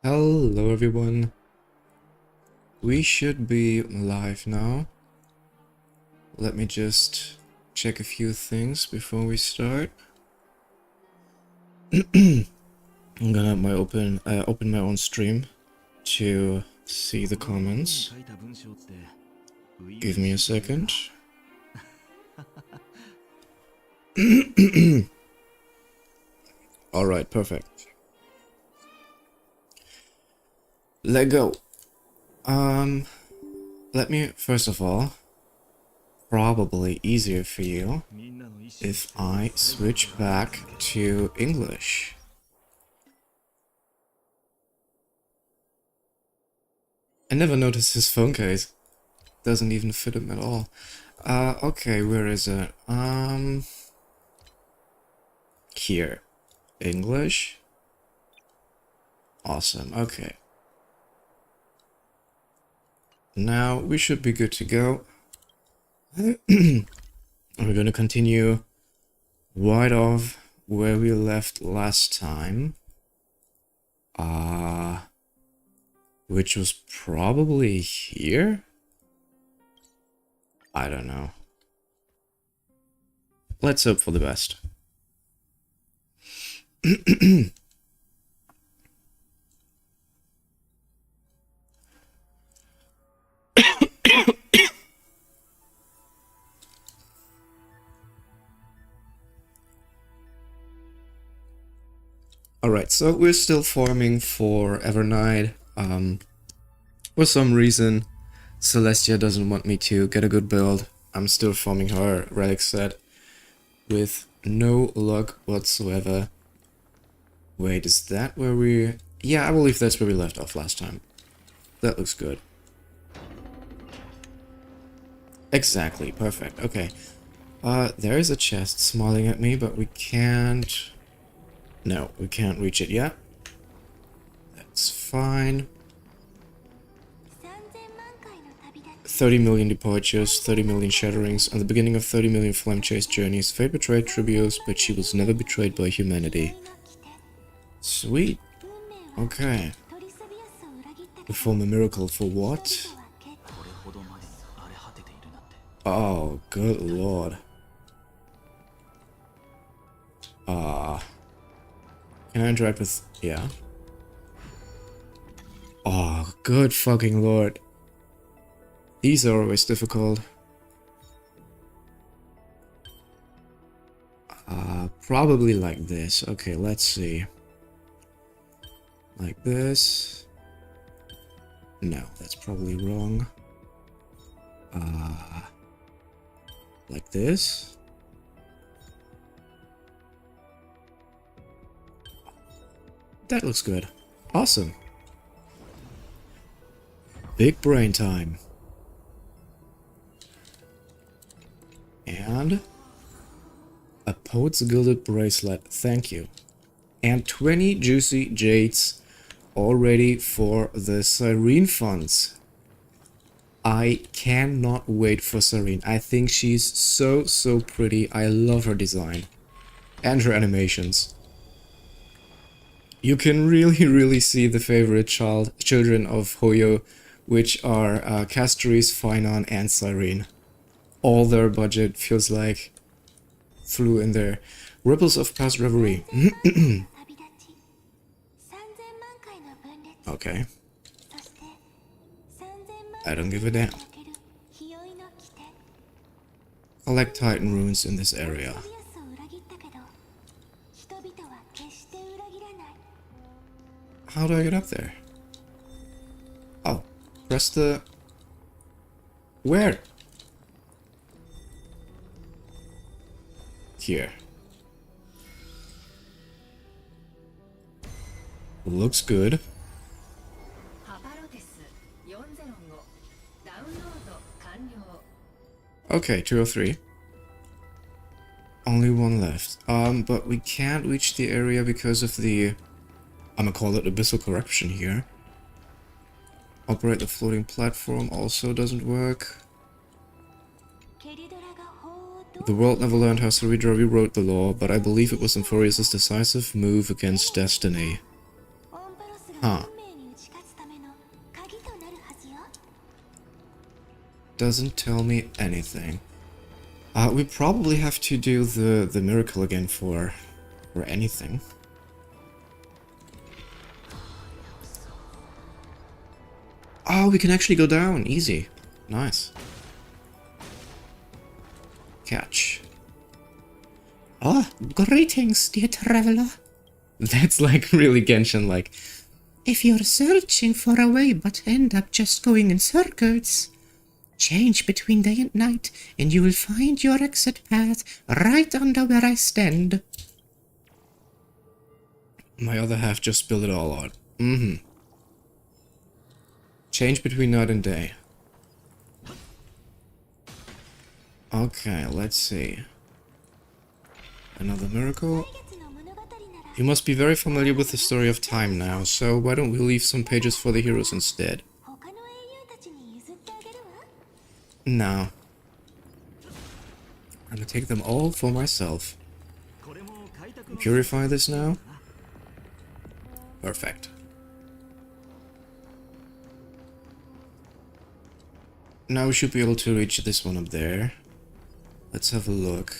Hello everyone. We should be live now. Let me just check a few things before we start. I'm gonna open my own stream to see the comments. Give me a second. Alright, perfect. Let go. Let me, first of all, probably easier for you if I switch back to English. I never noticed his phone case. Doesn't even fit him at all. Okay, where is it? Here. English. Awesome, okay. Now we should be good to go. We're gonna continue right off where we left last time. Which was probably here? I don't know. Let's hope for the best. Alright, so we're still farming for Evernight. For some reason, Celestia doesn't want me to get a good build. I'm still farming her relic set with no luck whatsoever. Wait, is that where we... Yeah, I believe that's where we left off last time. That looks good. Exactly, perfect, okay. There is a chest smiling at me, but we can't... No, we can't reach it yet. That's fine. 30 million departures, 30 million shatterings, and the beginning of 30 million flame chase journeys. Fate betrayed Trivios, but she was never betrayed by humanity. Sweet. Okay. Perform a miracle for what? Oh, good lord. Can I interact with... yeah. Oh, good fucking lord. These are always difficult. Probably like this. Okay, let's see. Like this. No, that's probably wrong. Like this. That looks good. Awesome. Big brain time. And a Poet's Gilded Bracelet, thank you. And 20 juicy jades all ready for the Cyrene funds. I cannot wait for Cyrene. I think she's so pretty. I love her design. And her animations. You can really see the favorite children of Hoyo, which are Castoris, Finon, and Cyrene. All their budget feels like flew in there. Ripples of past reverie. Okay. I don't give a damn. Collect Titan runes in this area. How do I get up there? Oh, press the... Where? Here. Looks good. Okay, 203. Only one left. But we can't reach the area because of the... I'm gonna call it abyssal corruption here. Operate the floating platform also doesn't work. The world never learned how Saridra rewrote the law, but I believe it was Emphorius' decisive move against destiny. Huh. Doesn't tell me anything. We probably have to do the miracle again for anything. Oh, we can actually go down. Easy. Nice. Catch. Oh, greetings, dear traveler. That's like really Genshin-like. If you're searching for a way but end up just going in circles, change between day and night and you will find your exit path right under where I stand. My other half just spilled it all out. Change between night and day. Okay, let's see. Another miracle. You must be very familiar with the story of time now, so why don't we leave some pages for the heroes instead? No. I'm gonna take them all for myself. Purify this now. Perfect. Now we should be able to reach this one up there. Let's have a look.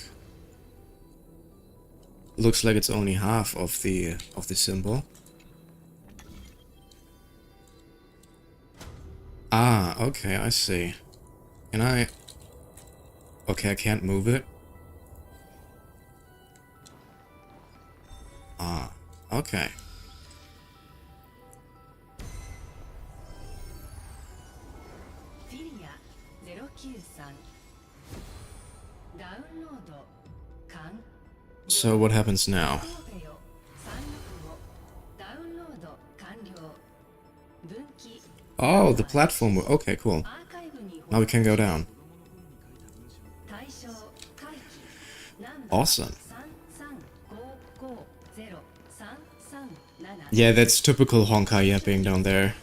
Looks like it's only half of the symbol. Ah, okay, I see. Can I... Okay, I can't move it. Ah, okay. So what happens now? Oh, the platform. Okay, cool. Now we can go down. Awesome. Yeah, that's typical Honkai yapping down there.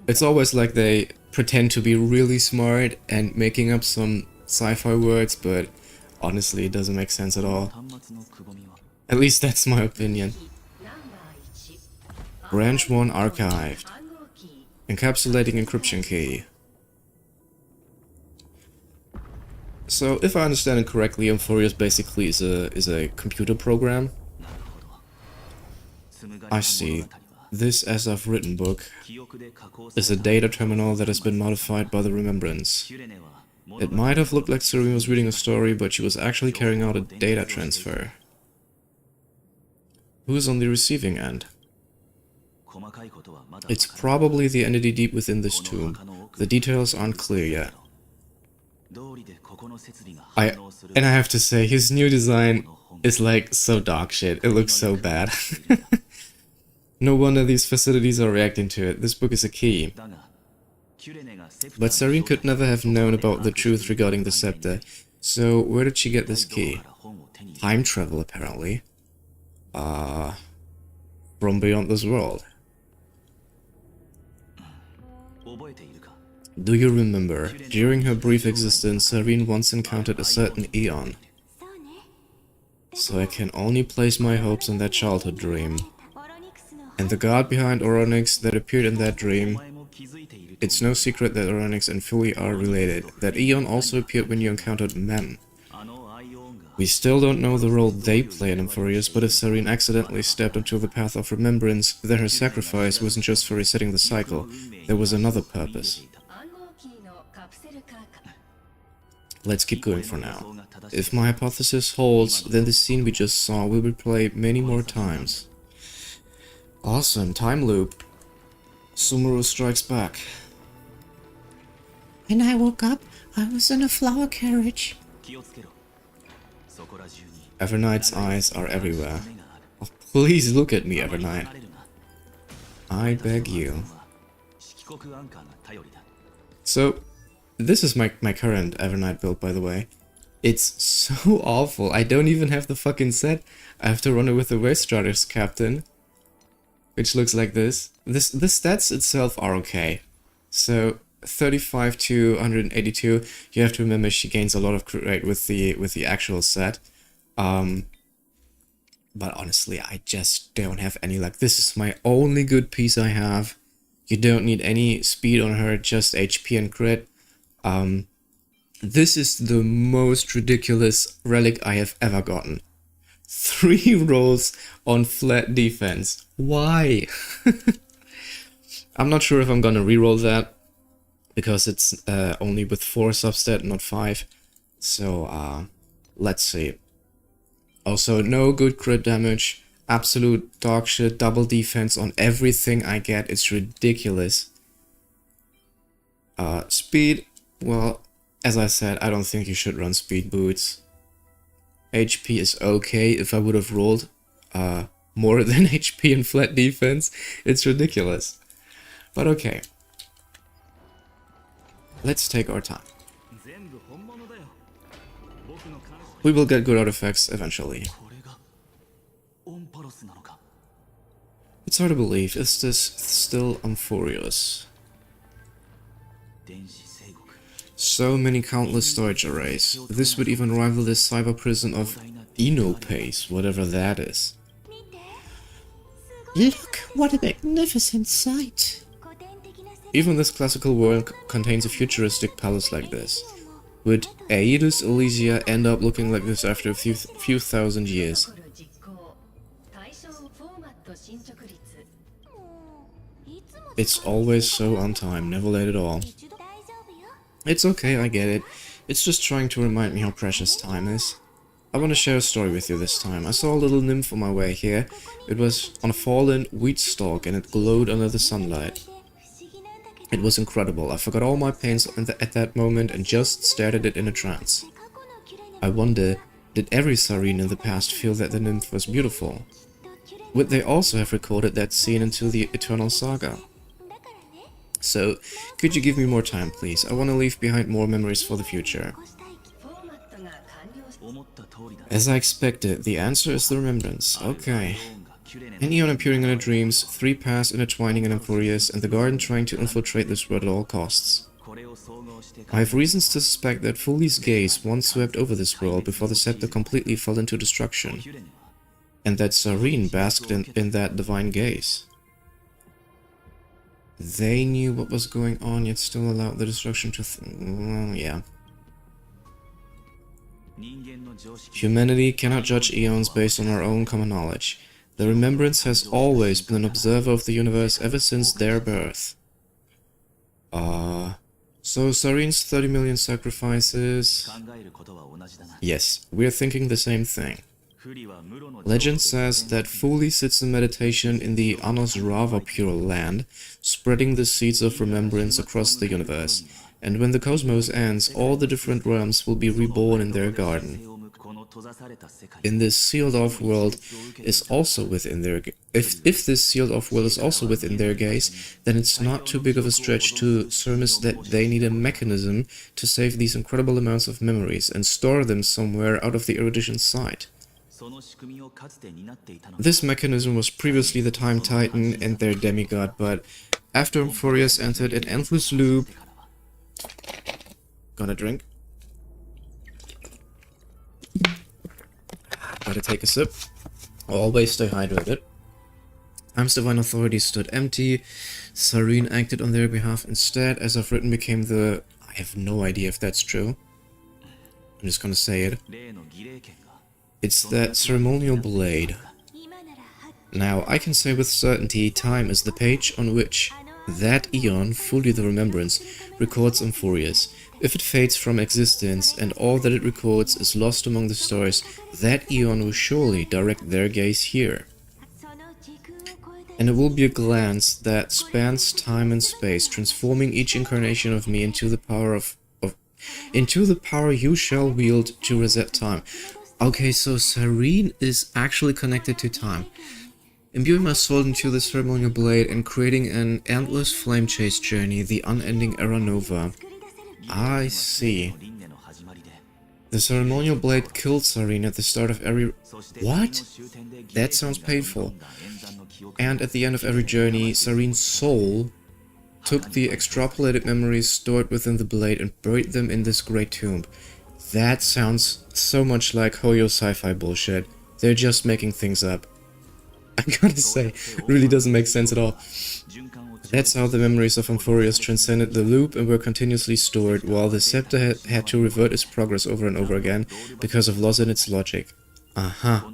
It's always like they pretend to be really smart and making up some sci-fi words, but honestly, it doesn't make sense at all. At least that's my opinion. Branch 1 archived. Encapsulating encryption key. So, if I understand it correctly, Amphorius basically is a computer program. I see. This as I've written book is a data terminal that has been modified by the Remembrance. It might have looked like Serene was reading a story, but she was actually carrying out a data transfer. Who's on the receiving end? It's probably the entity deep within this tomb. The details aren't clear yet. I have to say, his new design is like so dog shit. It looks so bad. No wonder these facilities are reacting to it. This book is a key. But Serene could never have known about the truth regarding the scepter. So where did she get this key? Time travel, apparently. From beyond this world. Do you remember? During her brief existence, Serene once encountered a certain Eon. So I can only place my hopes on that childhood dream. And the god behind Oronix that appeared in that dream. It's no secret that Oronix and Philly are related. That Eon also appeared when you encountered Mem. We still don't know the role they play in Amphorius, but if Serene accidentally stepped onto the path of remembrance, then her sacrifice wasn't just for resetting the cycle. There was another purpose. Let's keep going for now. If my hypothesis holds, then the scene we just saw will be played many more times. Awesome, time loop. Sumeru strikes back. When I woke up, I was in a flower carriage. Evernight's eyes are everywhere. Oh, please look at me, Evernight. I beg you. So, this is my current Evernight build, by the way. It's so awful. I don't even have the fucking set. I have to run it with the Waste Riders captain, which looks like this. The stats itself are okay. So 35 to 182. You have to remember she gains a lot of crit rate with the actual set. But honestly, I just don't have any luck. This is my only good piece I have. You don't need any speed on her, just HP and crit. This is the most ridiculous relic I have ever gotten. 3 rolls on flat defense. Why? I'm not sure if I'm gonna reroll that, because it's only with 4 substat, not 5. So, let's see. Also, no good crit damage. Absolute dog shit. Double defense on everything I get. It's ridiculous. Speed. Well, as I said, I don't think you should run speed boots. HP is okay. If I would have rolled more than HP and flat defense, it's ridiculous. But okay. Let's take our time. We will get good artifacts eventually. It's hard to believe. Is this still Amphorius? So many countless storage arrays. This would even rival the cyber prison of Enopace, whatever that is. Look, what a magnificent sight! Even this classical world contains a futuristic palace like this. Would Aedes Elysia end up looking like this after a few thousand years? It's always so on time, never late at all. It's okay, I get it. It's just trying to remind me how precious time is. I want to share a story with you this time. I saw a little nymph on my way here. It was on a fallen wheat stalk and it glowed under the sunlight. It was incredible. I forgot all my pains at that moment and just stared at it in a trance. I wonder, did every Sareen in the past feel that the nymph was beautiful? Would they also have recorded that scene into the Eternal Saga? So, could you give me more time, please? I want to leave behind more memories for the future. As I expected, the answer is the remembrance. Okay. An Eon appearing in her dreams, 3 paths intertwining in Amphorius, and the garden trying to infiltrate this world at all costs. I have reasons to suspect that Fuli's gaze once swept over this world before the scepter completely fell into destruction, and that Sareen basked in that divine gaze. They knew what was going on, yet still allowed the destruction to yeah. Humanity cannot judge eons based on our own common knowledge. The Remembrance has always been an observer of the universe ever since their birth. So Sareen's 30 million sacrifices... Yes, we're thinking the same thing. Legend says that Fuli sits in meditation in the Anos Rava Pure Land, spreading the seeds of remembrance across the universe, and when the cosmos ends, all the different realms will be reborn in their garden. In this sealed-off world is also within their if this sealed-off world is also within their gaze, then it's not too big of a stretch to surmise that they need a mechanism to save these incredible amounts of memories and store them somewhere out of the erudition's sight. This mechanism was previously the Time Titan and their demigod, but after Amphorius entered an endless loop... Gonna drink. Gotta take a sip. Always stay hydrated. Time's divine authority stood empty. Sareen acted on their behalf instead, as I've written became the... I have no idea if that's true. I'm just gonna say it. It's that ceremonial blade. Now, I can say with certainty time is the page on which that eon, Fuli the Remembrance, records Amphorius. If it fades from existence and all that it records is lost among the stars, that eon will surely direct their gaze here. And it will be a glance that spans time and space, transforming each incarnation of me into the power into the power you shall wield to reset time. Okay, so Sareen is actually connected to time. Imbuing my soul into the ceremonial blade and creating an endless flame chase journey, the unending era nova. I see. The ceremonial blade killed Sareen at the start of every... What? That sounds painful. And at the end of every journey, Sareen's soul took the extrapolated memories stored within the blade and buried them in this great tomb. That sounds so much like Hoyo sci-fi bullshit. They're just making things up. I gotta say, it really doesn't make sense at all. That's how the memories of Amphorius transcended the loop and were continuously stored, while the scepter had to revert its progress over and over again because of loss in its logic. Aha.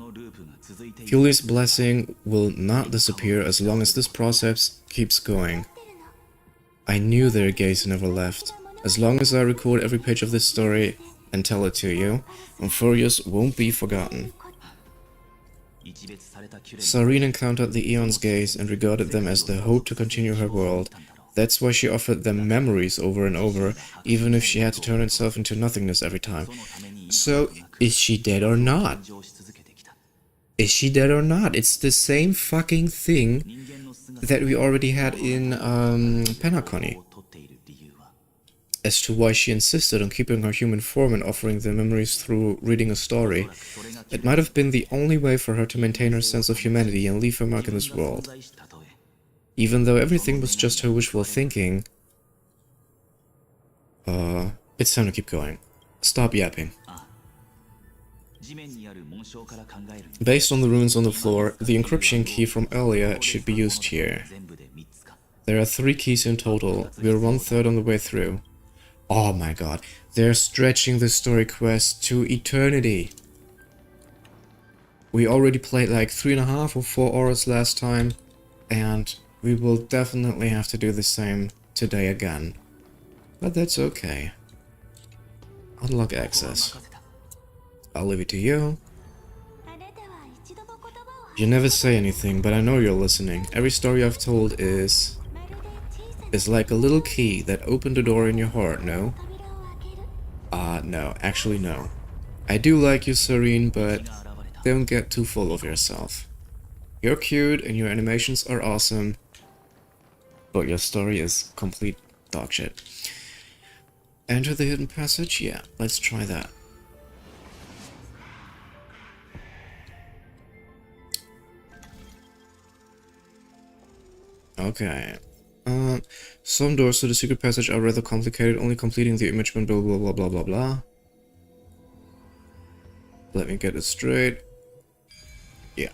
Fuli's blessing will not disappear as long as this process keeps going. I knew their gaze never left. As long as I record every page of this story and tell it to you, Amphorius won't be forgotten. Sareen encountered the Eon's gaze and regarded them as the hope to continue her world. That's why she offered them memories over and over, even if she had to turn herself into nothingness every time. So, is she dead or not? Is she dead or not? It's the same fucking thing that we already had in Penacony. As to why she insisted on keeping her human form and offering the memories through reading a story, it might have been the only way for her to maintain her sense of humanity and leave her mark in this world. Even though everything was just her wishful thinking... it's time to keep going. Stop yapping. Based on the runes on the floor, the encryption key from earlier should be used here. There are 3 keys in total. We're 1/3 on the way through. Oh my god, they're stretching the story quest to eternity. We already played like 3.5 or 4 hours last time, and we will definitely have to do the same today again. But that's okay. Unlock access. I'll leave it to you. You never say anything, but I know you're listening. Every story I've told is like a little key that opened a door in your heart, no? No. Actually, no. I do like you, Serene, but don't get too full of yourself. You're cute and your animations are awesome, but your story is complete dogshit. Enter the hidden passage? Yeah, let's try that. Okay. Some doors to the secret passage are rather complicated, only completing the image when blah blah blah blah blah blah. Let me get it straight. Yeah.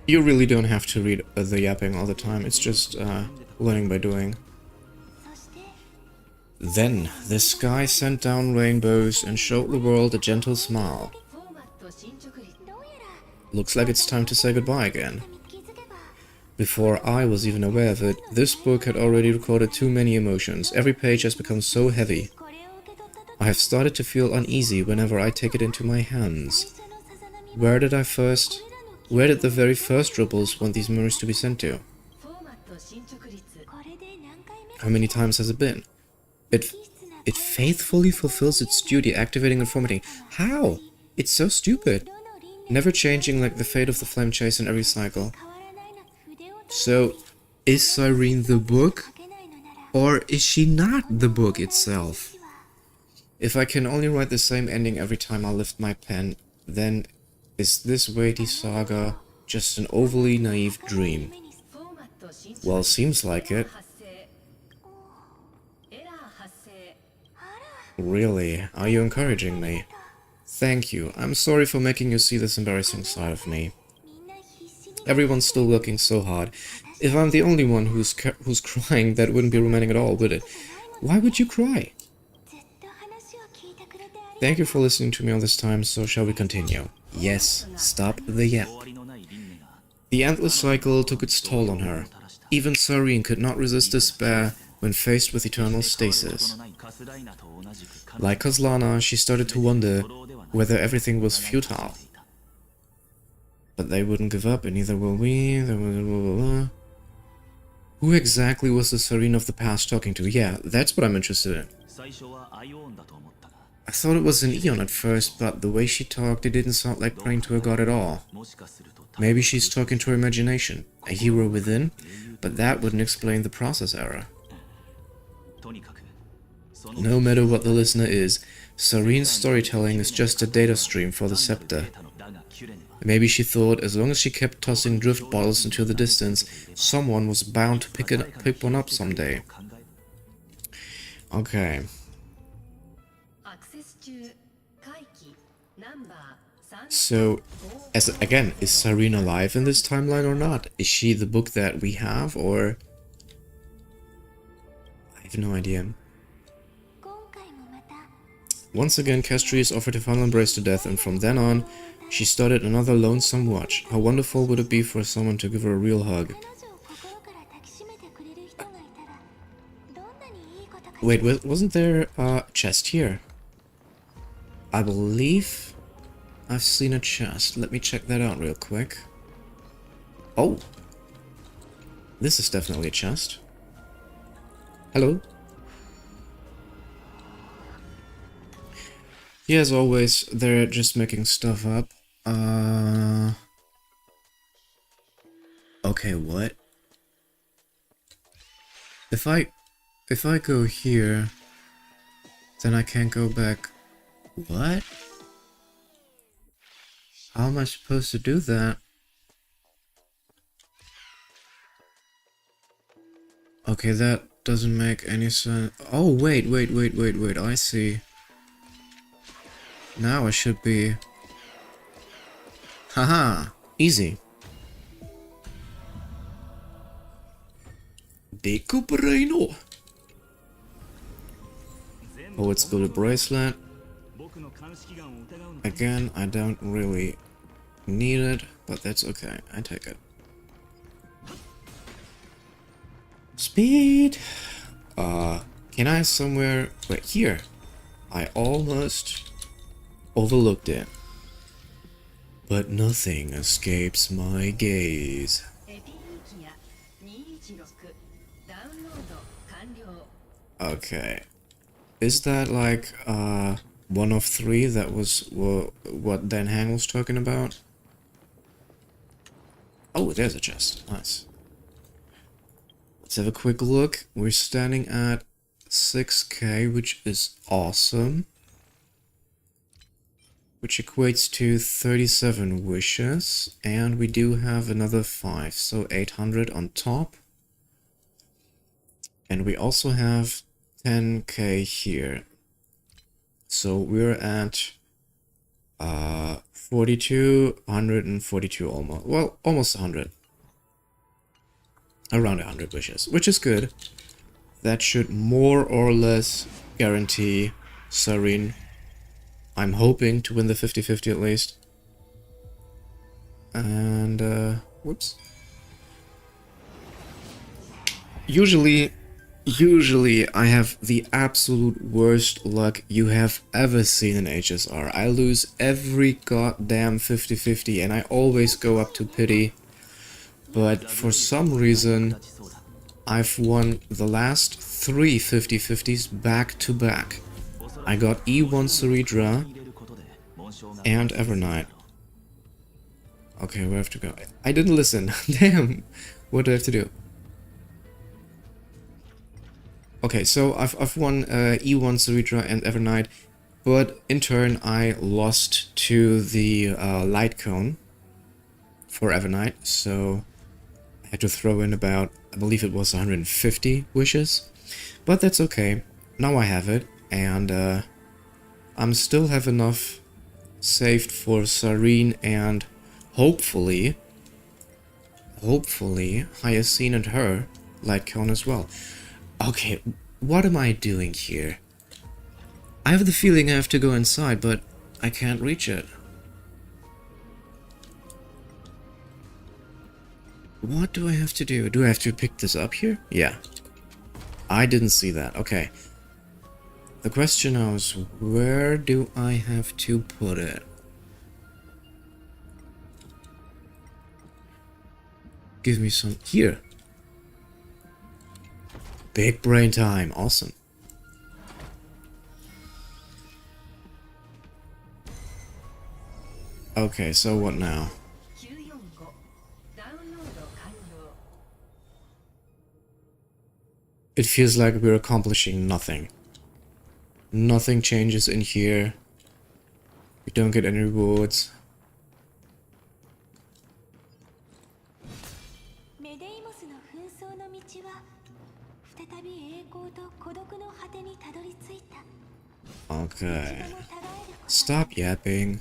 You really don't have to read the yapping all the time, it's just learning by doing. Then, the sky sent down rainbows and showed the world a gentle smile. Looks like it's time to say goodbye again. Before I was even aware of it, this book had already recorded too many emotions. Every page has become so heavy. I have started to feel uneasy whenever I take it into my hands. Where did the very first ripples want these memories to be sent to? How many times has it been? It faithfully fulfills its duty, activating and formatting. How? It's so stupid. Never changing like the fate of the flame chase in every cycle. So, is Cyrene the book? Or is she not the book itself? If I can only write the same ending every time I lift my pen, then is this weighty saga just an overly naive dream? Well, seems like it. Really? Are you encouraging me? Thank you. I'm sorry for making you see this embarrassing side of me. Everyone's still working so hard. If I'm the only one who's crying, that wouldn't be romantic at all, would it? Why would you cry? Thank you for listening to me all this time, so shall we continue? Yes, stop the yap. The endless cycle took its toll on her. Even Serene could not resist despair when faced with eternal stasis. Like Kozlana, she started to wonder whether everything was futile. But they wouldn't give up, and neither will we. Who exactly was the Serene of the past talking to? Yeah, that's what I'm interested in. I thought it was an Eon at first, but the way she talked, it didn't sound like praying to a god at all. Maybe she's talking to her imagination, a hero within, but that wouldn't explain the process error. No matter what the listener is, Serene's storytelling is just a data stream for the scepter. Maybe she thought as long as she kept tossing drift bottles into the distance, someone was bound to pick one up someday. Okay. So, as again, is Sareen alive in this timeline or not? Is she the book that we have, or... I have no idea. Once again, Castries offered a final embrace to death, and from then on, she started another lonesome watch. How wonderful would it be for someone to give her a real hug? Wait, wasn't there a chest here? I believe I've seen a chest. Let me check that out real quick. Oh! This is definitely a chest. Hello? Yeah, as always, they're just making stuff up. Okay, what? If I go here, then I can't go back. What? How am I supposed to do that? Okay, that doesn't make any sense. Oh, wait, I see. Now I should be... Haha! Easy. Decuperino! Oh, it's got a bracelet. Again, I don't really need it, but that's okay. I take it. Speed! Can I somewhere... Wait, here. I almost overlooked it. But nothing escapes my gaze. Okay. Is that like, one of three that was what Dan Hang was talking about? Oh, there's a chest. Nice. Let's have a quick look. We're standing at 6k, which is awesome. Which equates to 37 wishes. And we do have another 5, so 800 on top. And we also have 10k here. So we're at 42, 142 almost. Well, almost 100. Around 100 wishes, which is good. That should more or less guarantee Sareen. I'm hoping to win the 50-50 at least. And, whoops. Usually I have the absolute worst luck you have ever seen in HSR. I lose every goddamn 50-50 and I always go up to pity. But for some reason, I've won the last 3 50-50s back to back. I got E1 Ceridra and Evernight. Okay, where do I have to go? I didn't listen. Damn. What do I have to do? Okay, so I've won E1 Ceridra and Evernight, but in turn I lost to the light cone for Evernight, so I had to throw in about, I believe it was 150 wishes, but that's okay. Now I have it, and I'm still have enough saved for Sareen and hopefully Hyacine and her light cone as well. Okay, what am I doing here? I have the feeling I have to go inside, but I can't reach it. What do I have to do? Do I have to pick this up here? Yeah. I didn't see that. Okay. The question now is, where do I have to put it? Give me some... Here. Big brain time. Awesome. Okay, so what now? It feels like we're accomplishing nothing. Nothing changes in here. We don't get any rewards. Okay. Stop yapping.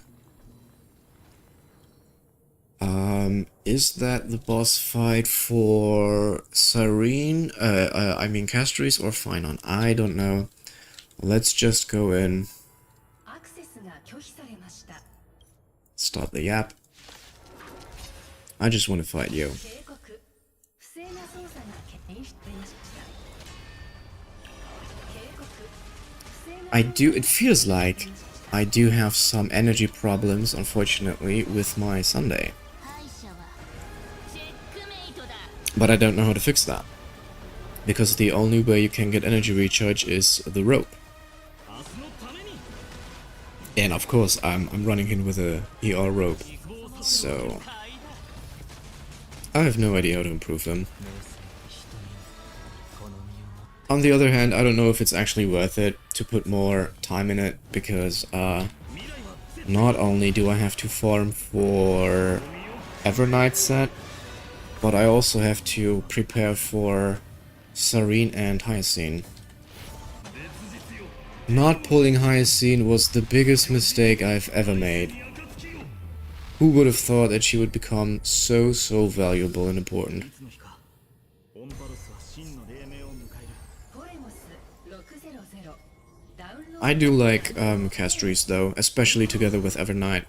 Is that the boss fight for Serene? I mean Castries or Finon? I don't know. Let's just go in. Start the app. I just want to fight you. It feels like I do have some energy problems, unfortunately, with my Sunday. But I don't know how to fix that. Because the only way you can get energy recharge is the rope. And of course, I'm running in with a ER rope. So I have no idea how to improve them. On the other hand, I don't know if it's actually worth it to put more time in it, because not only do I have to farm for Evernight set, but I also have to prepare for Serene and Hyacine. Not pulling Hyacine was the biggest mistake I've ever made. Who would have thought that she would become so valuable and important? I do like Castries though, especially together with Evernight.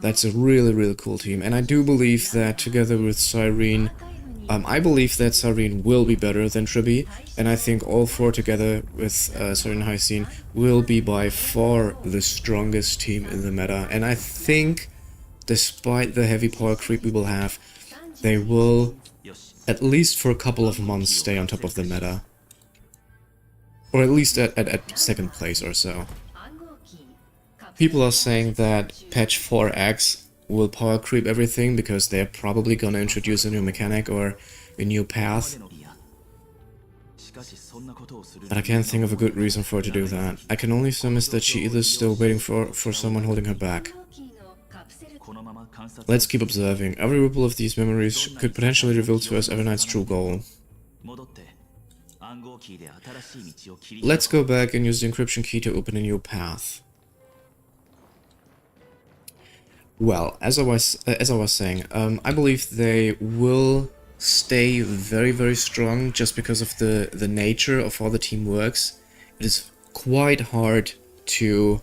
That's a really cool team, and I do believe that together with Cyrene, I believe that Cyrene will be better than Tribi, and I think all four together with Cyrene and Hyacine will be by far the strongest team in the meta, and I think, despite the heavy power creep we will have, they will, at least for a couple of months, stay on top of the meta. Or at least at second place or so. People are saying that patch 4X will power creep everything because they're probably gonna introduce a new mechanic or a new path. But I can't think of a good reason for her to do that. I can only surmise that she either is still waiting for someone holding her back. Let's keep observing. Every ripple of these memories could potentially reveal to us Evernight's true goal. Let's go back and use the encryption key to open a new path. Well, as I was saying, I believe they will stay very strong just because of the nature of how the team works. It is quite hard to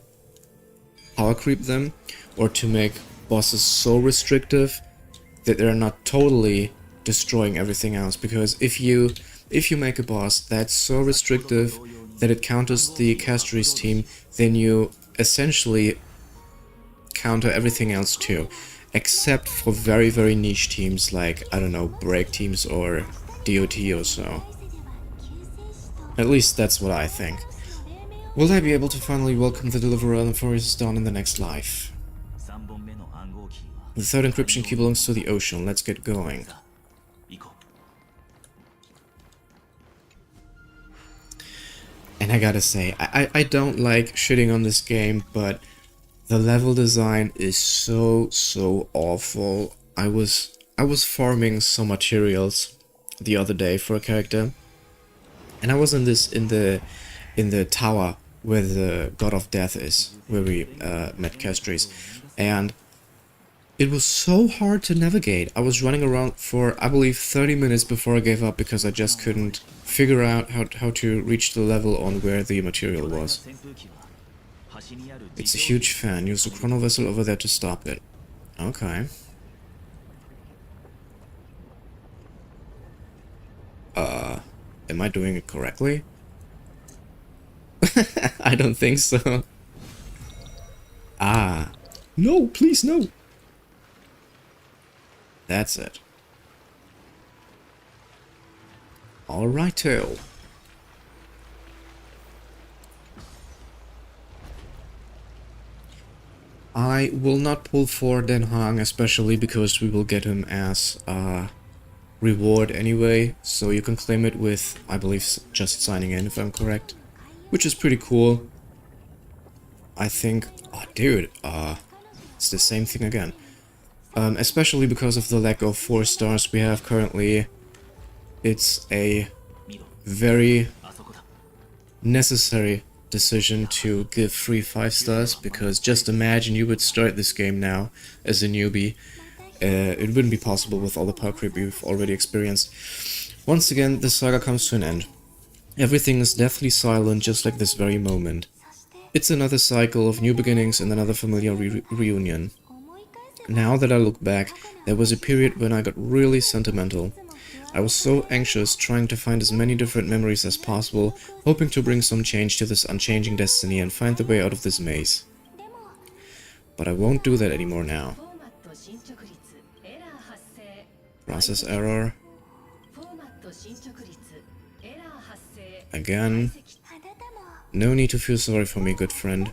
power creep them or to make bosses so restrictive that they're not totally destroying everything else, because if you make a boss that's so restrictive that it counters the Castries team, then you essentially counter everything else too, except for very niche teams like, I don't know, break teams or DOT or so. At least that's what I think. Will I be able to finally welcome the Deliverer and Forest Dawn in the next life? The third encryption key belongs to the ocean. Let's get going. And I gotta say, I don't like shitting on this game, but the level design is so awful. I was farming some materials the other day for a character, and I was in the tower where the God of Death is, where we met Castries, and it was so hard to navigate. I was running around for, I believe, 30 minutes before I gave up because I just couldn't figure out how to reach the level on where the material was. It's a huge fan. Use the chrono vessel over there to stop it. Okay. Am I doing it correctly? I don't think so. Ah. No, please, no. That's it. Alrighto. I will not pull for Den Hang, especially because we will get him as reward anyway, so you can claim it with, I believe, just signing in, if I'm correct, which is pretty cool. I think, oh dude, it's the same thing again. Especially because of the lack of 4 stars we have currently, it's a very necessary decision to give free 5 stars, because just imagine you would start this game now as a newbie It wouldn't be possible with all the power creep we've already experienced. Once again, the saga comes to an end. Everything is deathly silent, just like this very moment. It's another cycle of new beginnings and another familiar reunion. Now that I look back, there was a period when I got really sentimental. I was so anxious, trying to find as many different memories as possible, hoping to bring some change to this unchanging destiny and find the way out of this maze. But I won't do that anymore now. Process error. Again. No need to feel sorry for me, good friend.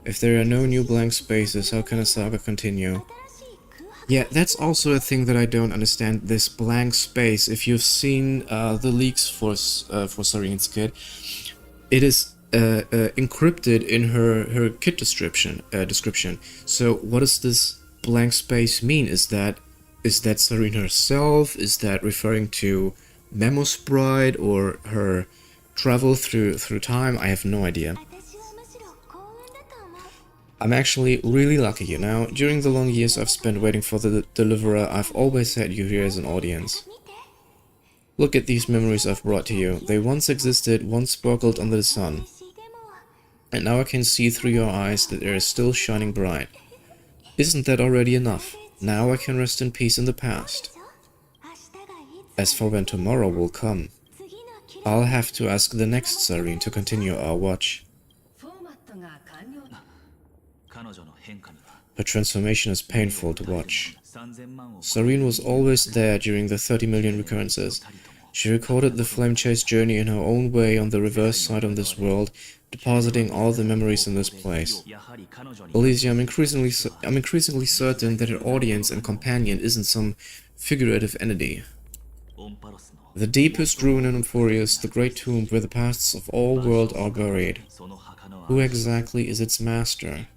If there are no new blank spaces, how can a saga continue? Yeah, that's also a thing that I don't understand, this blank space. If you've seen the leaks for Sarene's kit, it is encrypted in her kit description. So what does this blank space mean? Is that Sarene herself? Is that referring to Memo Sprite or her travel through time? I have no idea. I'm actually really lucky, you know. During the long years I've spent waiting for the deliverer, I've always had you here as an audience. Look at these memories I've brought to you. They once existed, once sparkled under the sun. And now I can see through your eyes that they are still shining bright. Isn't that already enough? Now I can rest in peace in the past. As for when tomorrow will come, I'll have to ask the next Sarene to continue our watch. Her transformation is painful to watch. Sarene was always there during the 30 million recurrences. She recorded the flame chase journey in her own way on the reverse side of this world, depositing all the memories in this place. Alicia, I'm increasingly certain that her audience and companion isn't some figurative entity. The deepest ruin in Emphorius, the great tomb where the pasts of all world are buried. Who exactly is its master?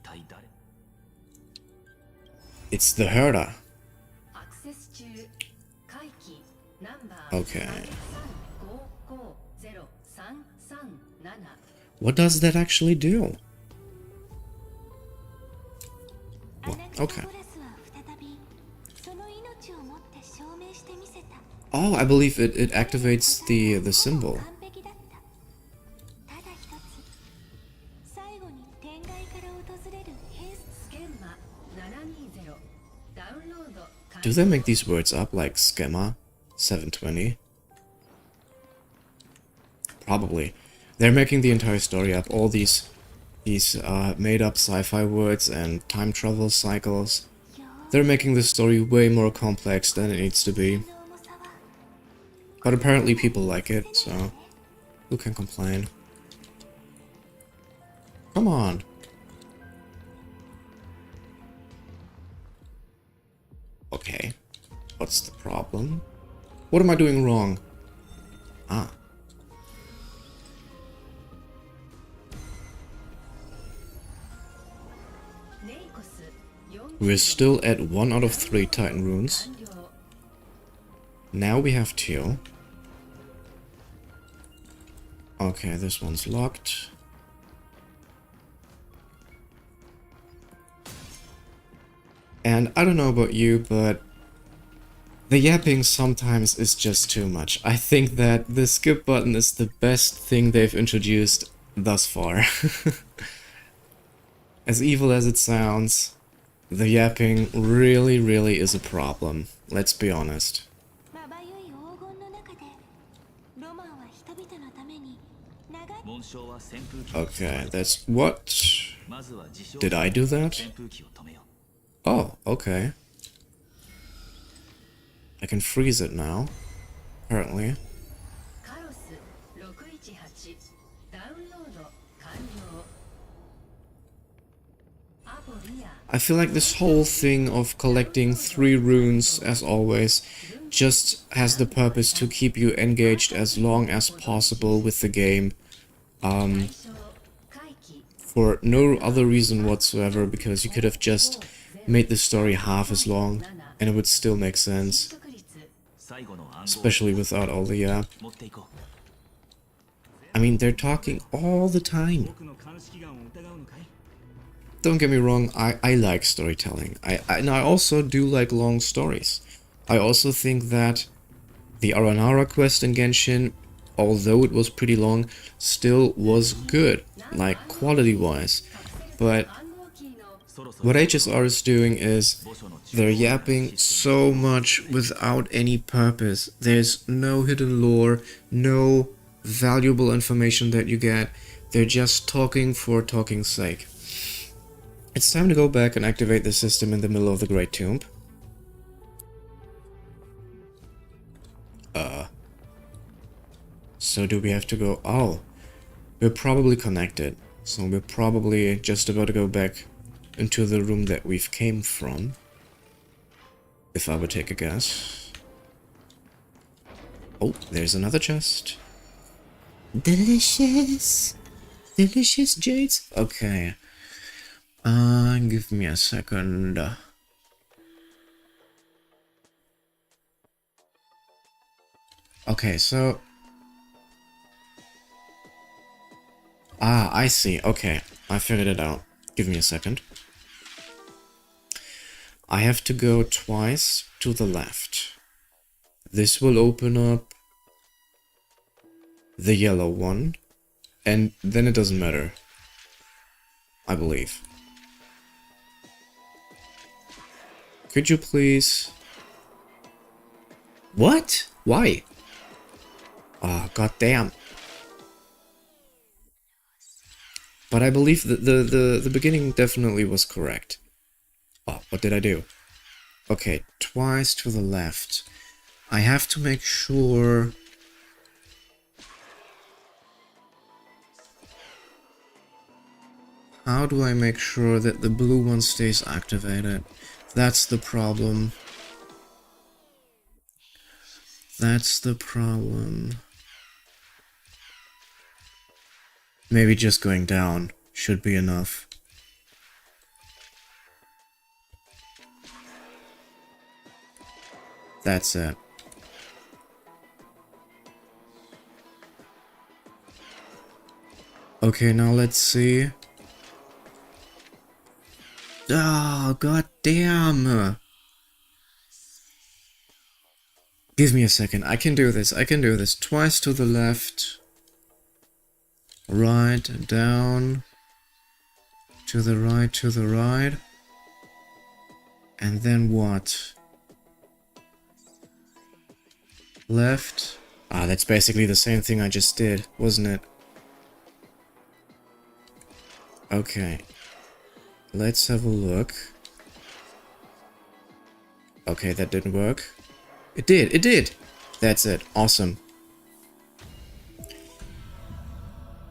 It's the herder. Okay. What does that actually do? Well, okay. Oh, I believe it activates the symbol. Do they make these words up like schema 720? Probably. They're making the entire story up, all these made-up sci-fi words and time travel cycles. They're making the story way more complex than it needs to be. But apparently people like it, so who can complain? Come on. Okay. What's the problem? What am I doing wrong? Ah. We're still at 1 out of 3 Titan runes. Now we have 2. Okay, this one's locked. And I don't know about you, but the yapping sometimes is just too much. I think that the skip button is the best thing they've introduced thus far. As evil as it sounds, the yapping really is a problem. Let's be honest. Okay, that's what? Did I do that? Oh, okay. I can freeze it now, apparently. I feel like this whole thing of collecting 3 runes, as always, just has the purpose to keep you engaged as long as possible with the game. For no other reason whatsoever, because you could have just made the story half as long, and it would still make sense. Especially without all the yap. I mean, they're talking all the time. don't get me wrong, I like storytelling. And I also do like long stories. I also think that the Aranara quest in Genshin, although it was pretty long, still was good, like quality-wise. But what HSR is doing is they're yapping so much without any purpose. There's no hidden lore, no valuable information that you get. They're just talking for talking's sake. It's time to go back and activate the system in the middle of the Great Tomb. So do we have to go... Oh, we're probably connected. So we're probably just about to go back into the room that we've came from. If I would take a guess. Oh, there's another chest. Delicious. Delicious jades? Okay. Give me a second. Okay, so... Ah, I see. Okay, I figured it out. Give me a second. I have to go twice to the left. This will open up the yellow one, and then it doesn't matter. I believe. Could you please... What? Why? Ah, goddamn. But I believe that the beginning definitely was correct. Oh, what did I do? Okay, twice to the left. I have to make sure... How do I make sure that the blue one stays activated? That's the problem. That's the problem. Maybe just going down should be enough. That's it. Okay, now let's see. Oh, god damn. Give me a second. I can do this. I can do this. Twice to the left. Right, down. To the right, to the right. And then what? Left. Ah, that's basically the same thing I just did, wasn't it? Okay. Let's have a look. Okay, that didn't work. It did, it did! That's it, awesome.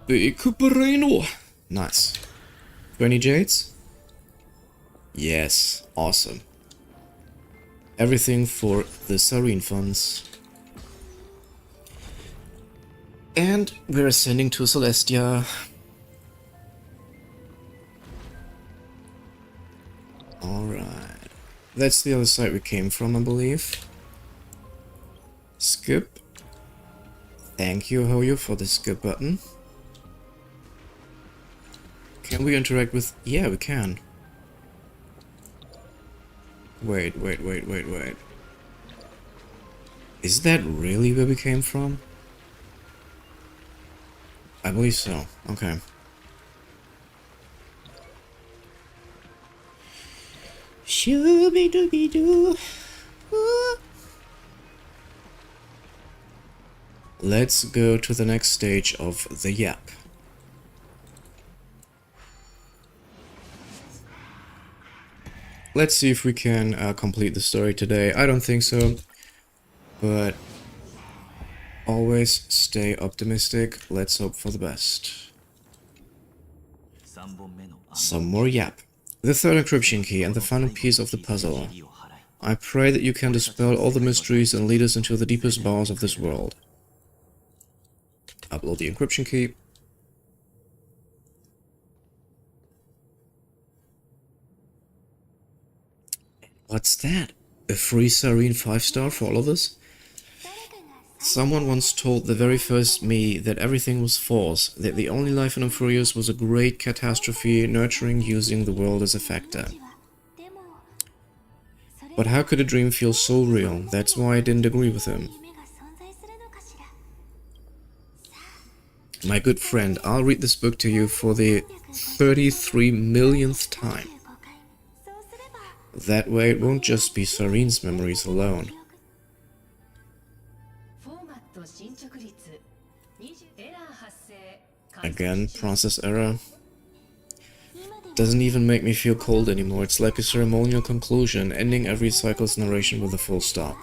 The Cuperino! Nice. 20 jades? Yes, awesome. Everything for the Serene funds. And we're ascending to Celestia. Alright. That's the other side we came from, I believe. Skip. Thank you, Hoyo, for the skip button. Can we interact with... Yeah, we can. Wait. Is that really where we came from? I believe so. Okay. Shooby-dooby-doo. Let's go to the next stage of the Yap. Let's see if we can complete the story today. I don't think so, but always stay optimistic. Let's hope for the best. Some more Yap. The third encryption key and the final piece of the puzzle. I pray that you can dispel all the mysteries and lead us into the deepest bowels of this world. Upload the encryption key. What's that? A free Serene 5-star for all of us? Someone once told the very first me that everything was false, that the only life in Amphurius was a great catastrophe nurturing using the world as a factor. But how could a dream feel so real? That's why I didn't agree with him. My good friend, I'll read this book to you for the 33 millionth time. That way it won't just be Serene's memories alone. Again, process error. Doesn't even make me feel cold anymore. It's like a ceremonial conclusion, ending every cycle's narration with a full stop.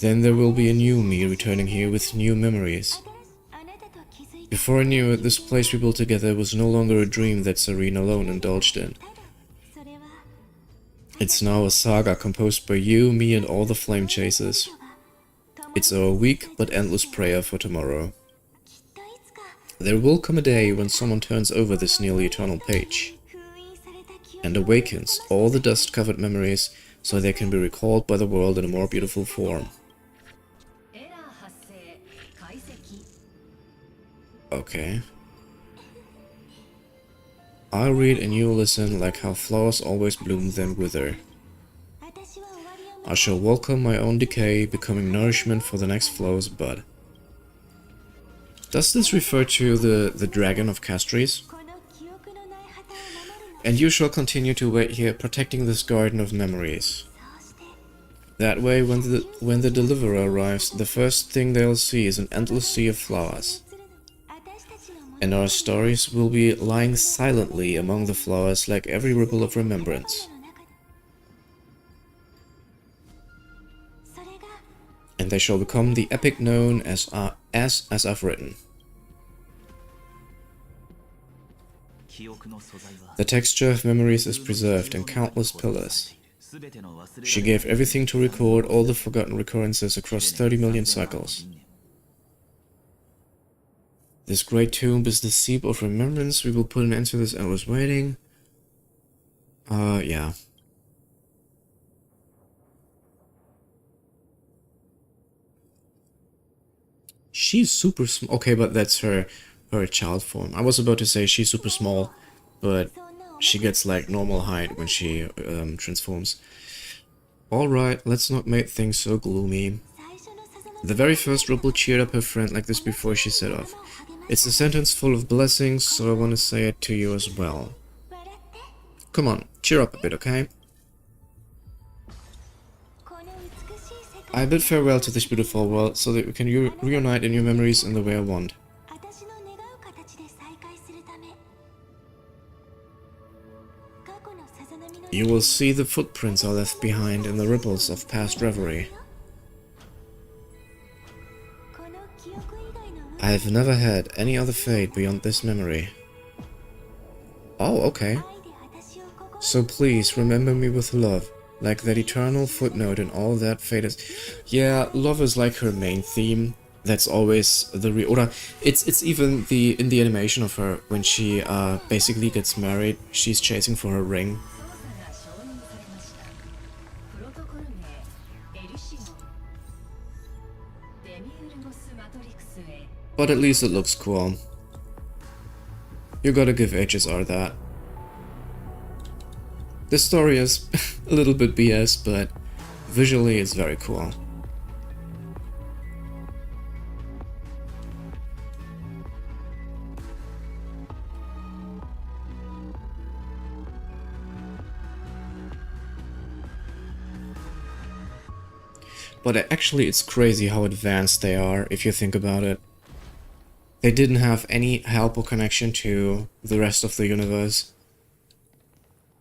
Then there will be a new me returning here with new memories. Before I knew it, this place we built together was no longer a dream that Serene alone indulged in. It's now a saga composed by you, me, and all the flame chasers. It's our weak but endless prayer for tomorrow. There will come a day when someone turns over this nearly eternal page and awakens all the dust-covered memories so they can be recalled by the world in a more beautiful form. Okay. I'll read and you'll listen like how flowers always bloom then wither. I shall welcome my own decay, becoming nourishment for the next flow's bud. Does this refer to the dragon of Castries? And you shall continue to wait here, protecting this garden of memories. That way, when the deliverer arrives, the first thing they'll see is an endless sea of flowers. And our stories will be lying silently among the flowers like every ripple of remembrance. And they shall become the epic known as I've written. The texture of memories is preserved in countless pillars. She gave everything to record all the forgotten recurrences across 30 million cycles. This great tomb is the seep of remembrance. We will put an end to this endless waiting. Yeah. She's super small. Okay, but that's her child form. I was about to say she's super small, but she gets like normal height when she transforms. Alright, let's not make things so gloomy. The very first ripple cheered up her friend like this before she set off. It's a sentence full of blessings, so I want to say it to you as well. Come on, cheer up a bit, okay? I bid farewell to this beautiful world so that we can reunite in your memories in the way I want. You will see the footprints I left behind in the ripples of past reverie. I have never had any other fate beyond this memory. Oh, okay. So please remember me with love, like that eternal footnote and all that fate is. Yeah, love is like her main theme. That's always the or it's even in the animation of her when she basically gets married. She's chasing for her ring. But at least it looks cool. You gotta give HSR that. The story is a little bit BS, but visually it's very cool. But actually it's crazy how advanced they are if you think about it. They didn't have any help or connection to the rest of the universe.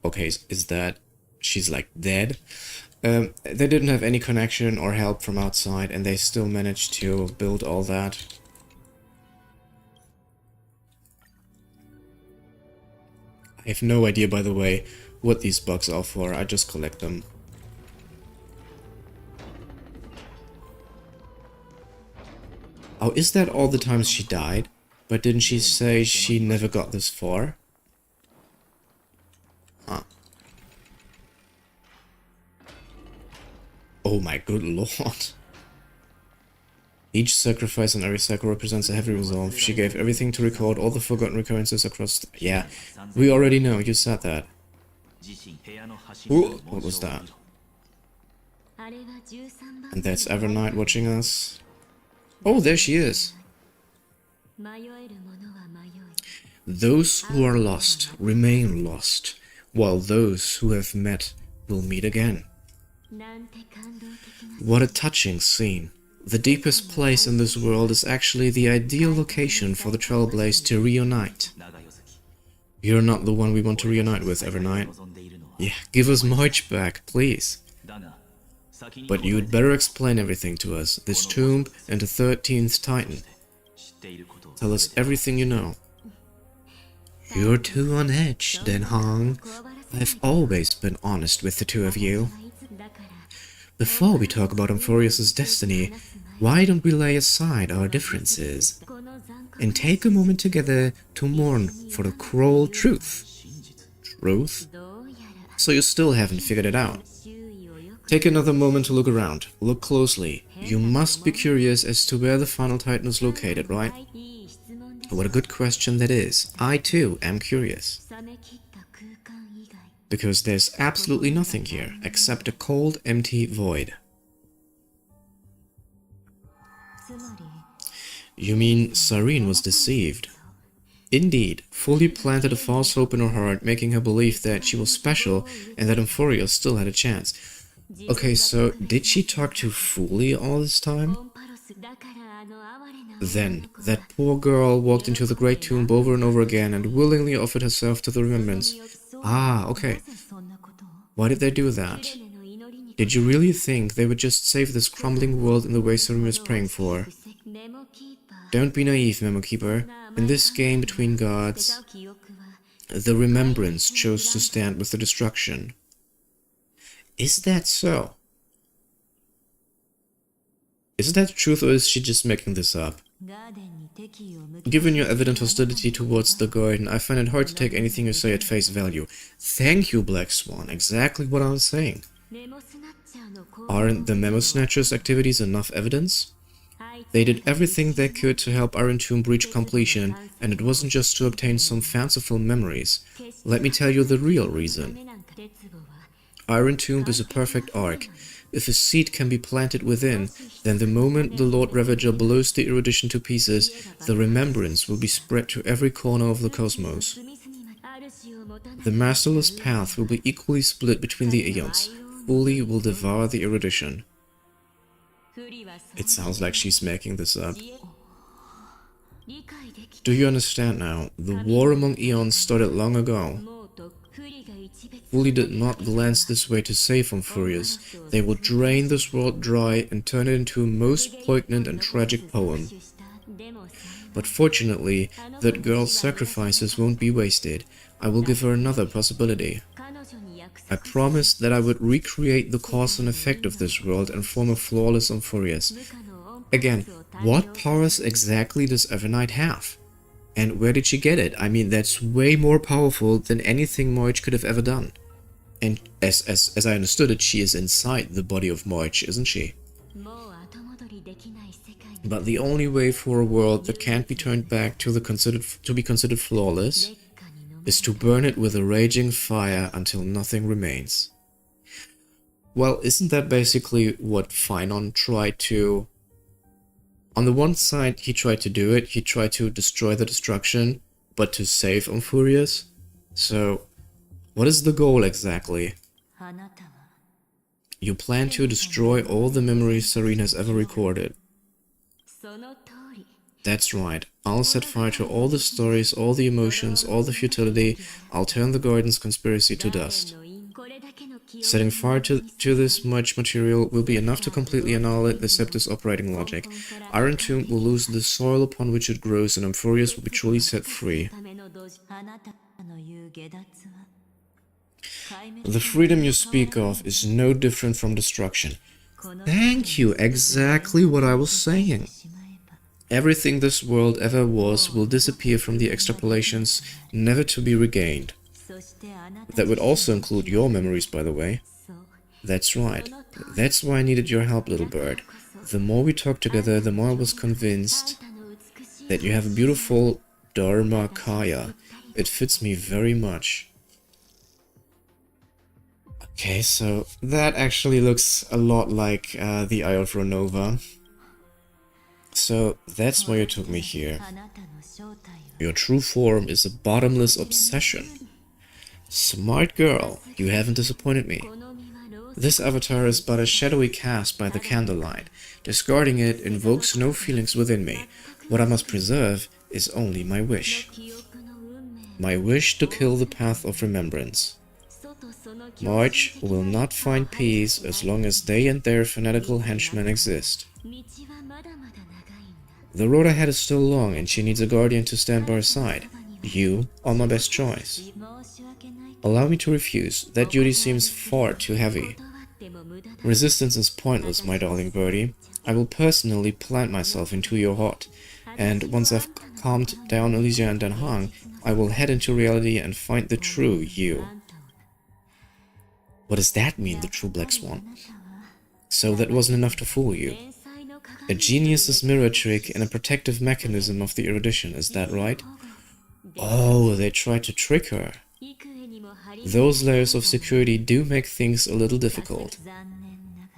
Okay, is that she's like dead? They didn't have any connection or help from outside, and they still managed to build all that. I have no idea, by the way, what these bugs are for. I just collect them. Oh, is that all the times she died? But didn't she say she never got this far? Huh. Oh my good lord. Each sacrifice and every cycle represents a heavy resolve. She gave everything to record all the forgotten recurrences across... Yeah, we already know, you said that. Ooh, what was that? And that's Evernight watching us. Oh, there she is. Those who are lost remain lost, while those who have met will meet again. What a touching scene. The deepest place in this world is actually the ideal location for the Trailblaze to reunite. You're not the one we want to reunite with, Evernight. Yeah, give us Moich back, please. But you'd better explain everything to us, this tomb and the 13th Titan. Tell us everything you know. You're too on edge, Den Hong. I've always been honest with the two of you. Before we talk about Amphorius' destiny, why don't we lay aside our differences and take a moment together to mourn for the cruel truth? Truth? So you still haven't figured it out. Take another moment to look around. Look closely. You must be curious as to where the final Titan is located, right? What a good question that is. I too am curious. Because there's absolutely nothing here, except a cold, empty void. You mean Sareen was deceived? Indeed, Fully planted a false hope in her heart, making her believe that she was special and that Amphorius still had a chance. Okay, so did she talk to Fully all this time? Then, that poor girl walked into the Great Tomb over and over again and willingly offered herself to the remembrance. Ah, okay. Why did they do that? Did you really think they would just save this crumbling world in the way Sareen was praying for? Don't be naive, Memo Keeper. In this game between gods, the remembrance chose to stand with the destruction. Is that so? Is that the truth, or is she just making this up? Given your evident hostility towards the garden, I find it hard to take anything you say at face value. Thank you, Black Swan. Exactly what I was saying. Aren't the Memo Snatchers' activities enough evidence? They did everything they could to help Iron Tomb reach completion, and it wasn't just to obtain some fanciful memories. Let me tell you the real reason. Iron Tomb is a perfect ark. If a seed can be planted within, then the moment the Lord Ravager blows the erudition to pieces, the remembrance will be spread to every corner of the cosmos. The masterless path will be equally split between the eons. Fully will devour the erudition. It sounds like she's making this up. Do you understand now? The war among eons started long ago. Fully did not glance this way to save Amphorius. They will drain this world dry and turn it into a most poignant and tragic poem. But fortunately, that girl's sacrifices won't be wasted. I will give her another possibility. I promised that I would recreate the cause and effect of this world and form a flawless Amphorius. Again, what powers exactly does Evernight have? And where did she get it? I mean, that's way more powerful than anything Moich could have ever done. And as I understood it, she is inside the body of Moich, isn't she? But the only way for a world that can't be turned back to be considered flawless is to burn it with a raging fire until nothing remains. Well, isn't that basically what Phynon tried to... On the one side, he tried to do it, he tried to destroy the destruction, but to save Amphorius? So, what is the goal exactly? You plan to destroy all the memories Sareen has ever recorded. That's right. I'll set fire to all the stories, all the emotions, all the futility. I'll turn the garden's conspiracy to dust. Setting fire to this much material will be enough to completely annihilate the Scepter's operating logic. Iron Tomb will lose the soil upon which it grows, and Amphorius will be truly set free. The freedom you speak of is no different from destruction. Thank you, exactly what I was saying. Everything this world ever was will disappear from the extrapolations, never to be regained. That would also include your memories, by the way. That's right. That's why I needed your help, little bird. The more we talked together, the more I was convinced that you have a beautiful Dharma Kaya. It fits me very much. Okay, so that actually looks a lot like the Eye of Renova. So that's why you took me here. Your true form is a bottomless obsession. Smart girl, you haven't disappointed me. This avatar is but a shadowy cast by the candlelight. Discarding it invokes no feelings within me. What I must preserve is only my wish. My wish to kill the path of remembrance. March will not find peace as long as they and their fanatical henchmen exist. The road ahead is still long and she needs a guardian to stand by her side. You are my best choice. Allow me to refuse. That duty seems far too heavy. Resistance is pointless, my darling birdie. I will personally plant myself into your heart, and once I've calmed down Elysia and Danhang, I will head into reality and find the true you. What does that mean, the true Black Swan? So that wasn't enough to fool you. A genius's mirror trick and a protective mechanism of the erudition, is that right? Oh, they tried to trick her. Those layers of security do make things a little difficult.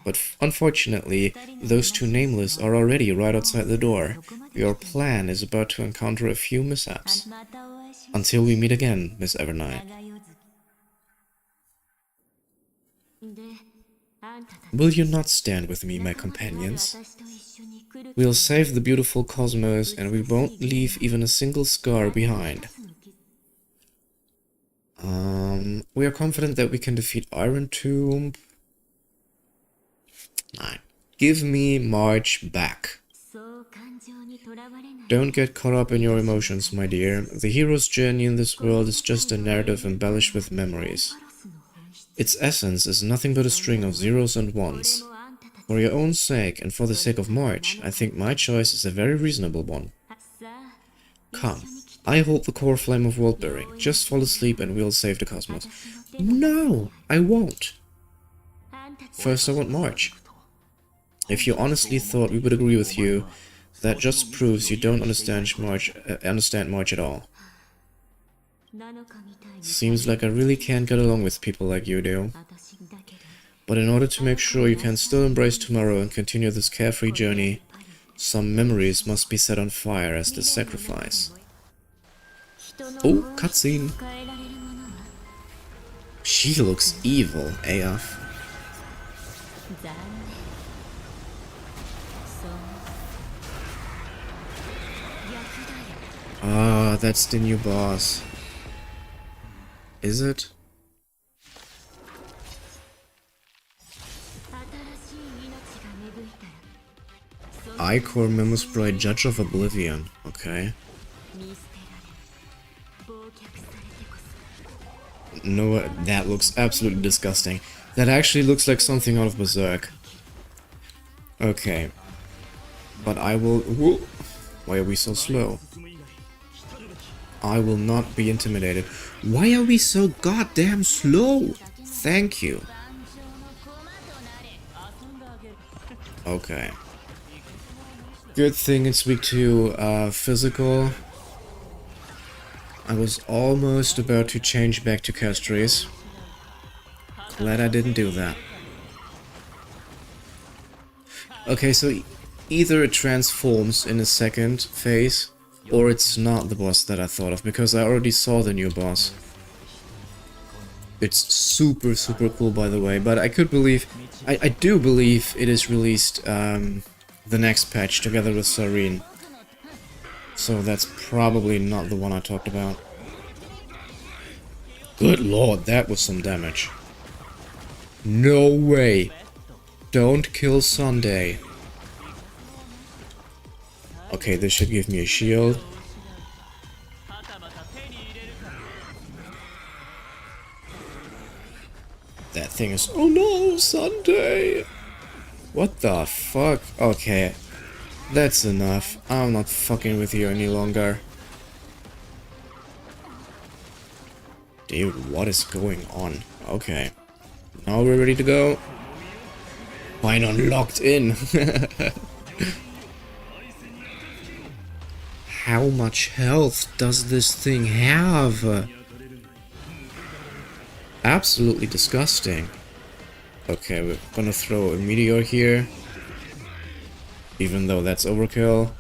But unfortunately, those two nameless are already right outside the door. Your plan is about to encounter a few mishaps. Until we meet again, Miss Evernight. Will you not stand with me, my companions? We'll save the beautiful cosmos and we won't leave even a single scar behind. We are confident that we can defeat Iron Tomb. Nah. Give me March back. Don't get caught up in your emotions, my dear. The hero's journey in this world is just a narrative embellished with memories. Its essence is nothing but a string of zeros and ones. For your own sake and for the sake of March, I think my choice is a very reasonable one. Come, I hold the core flame of world-bearing. Just fall asleep and we'll save the cosmos. No, I won't. First I want March. If you honestly thought we would agree with you, that just proves you don't understand March at all. Seems like I really can't get along with people like you do. But in order to make sure you can still embrace tomorrow and continue this carefree journey, some memories must be set on fire as the sacrifice. Oh, cutscene. She looks evil, AF. Ah, that's the new boss. Is it? Icor Memusprite, Judge of Oblivion. Okay. No, that looks absolutely disgusting. That actually looks like something out of Berserk. Okay. But I will... Whoa. Why are we so slow? I will not be intimidated. Why are we so goddamn slow? Thank you. Okay. Good thing it's weak to physical. I was almost about to change back to Castries. Glad I didn't do that. Okay, so either it transforms in a second phase, or it's not the boss that I thought of, because I already saw the new boss. It's super cool, by the way, but I could believe... I do believe it is released the next patch together with Serene. So that's probably not the one I talked about. Good lord, that was some damage. No way. Don't kill Sunday. Okay, this should give me a shield. That thing is... Oh no, Sunday! What the fuck? Okay. That's enough. I'm not fucking with you any longer. Dude, what is going on? Okay. Now we're ready to go. Fine on locked in. How much health does this thing have? Absolutely disgusting. Okay, we're gonna throw a meteor here. Even though that's overkill.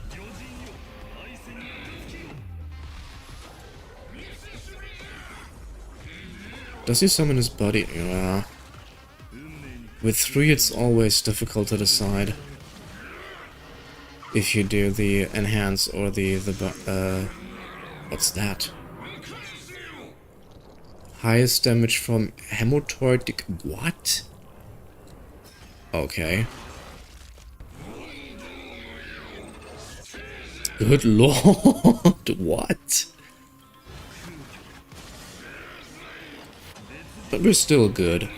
Does he summon his body? Yeah. With 3 it's always difficult to decide if you do the enhance or what's that? Highest damage from hemotoidic... What? Okay. Good lord, what? But we're still good.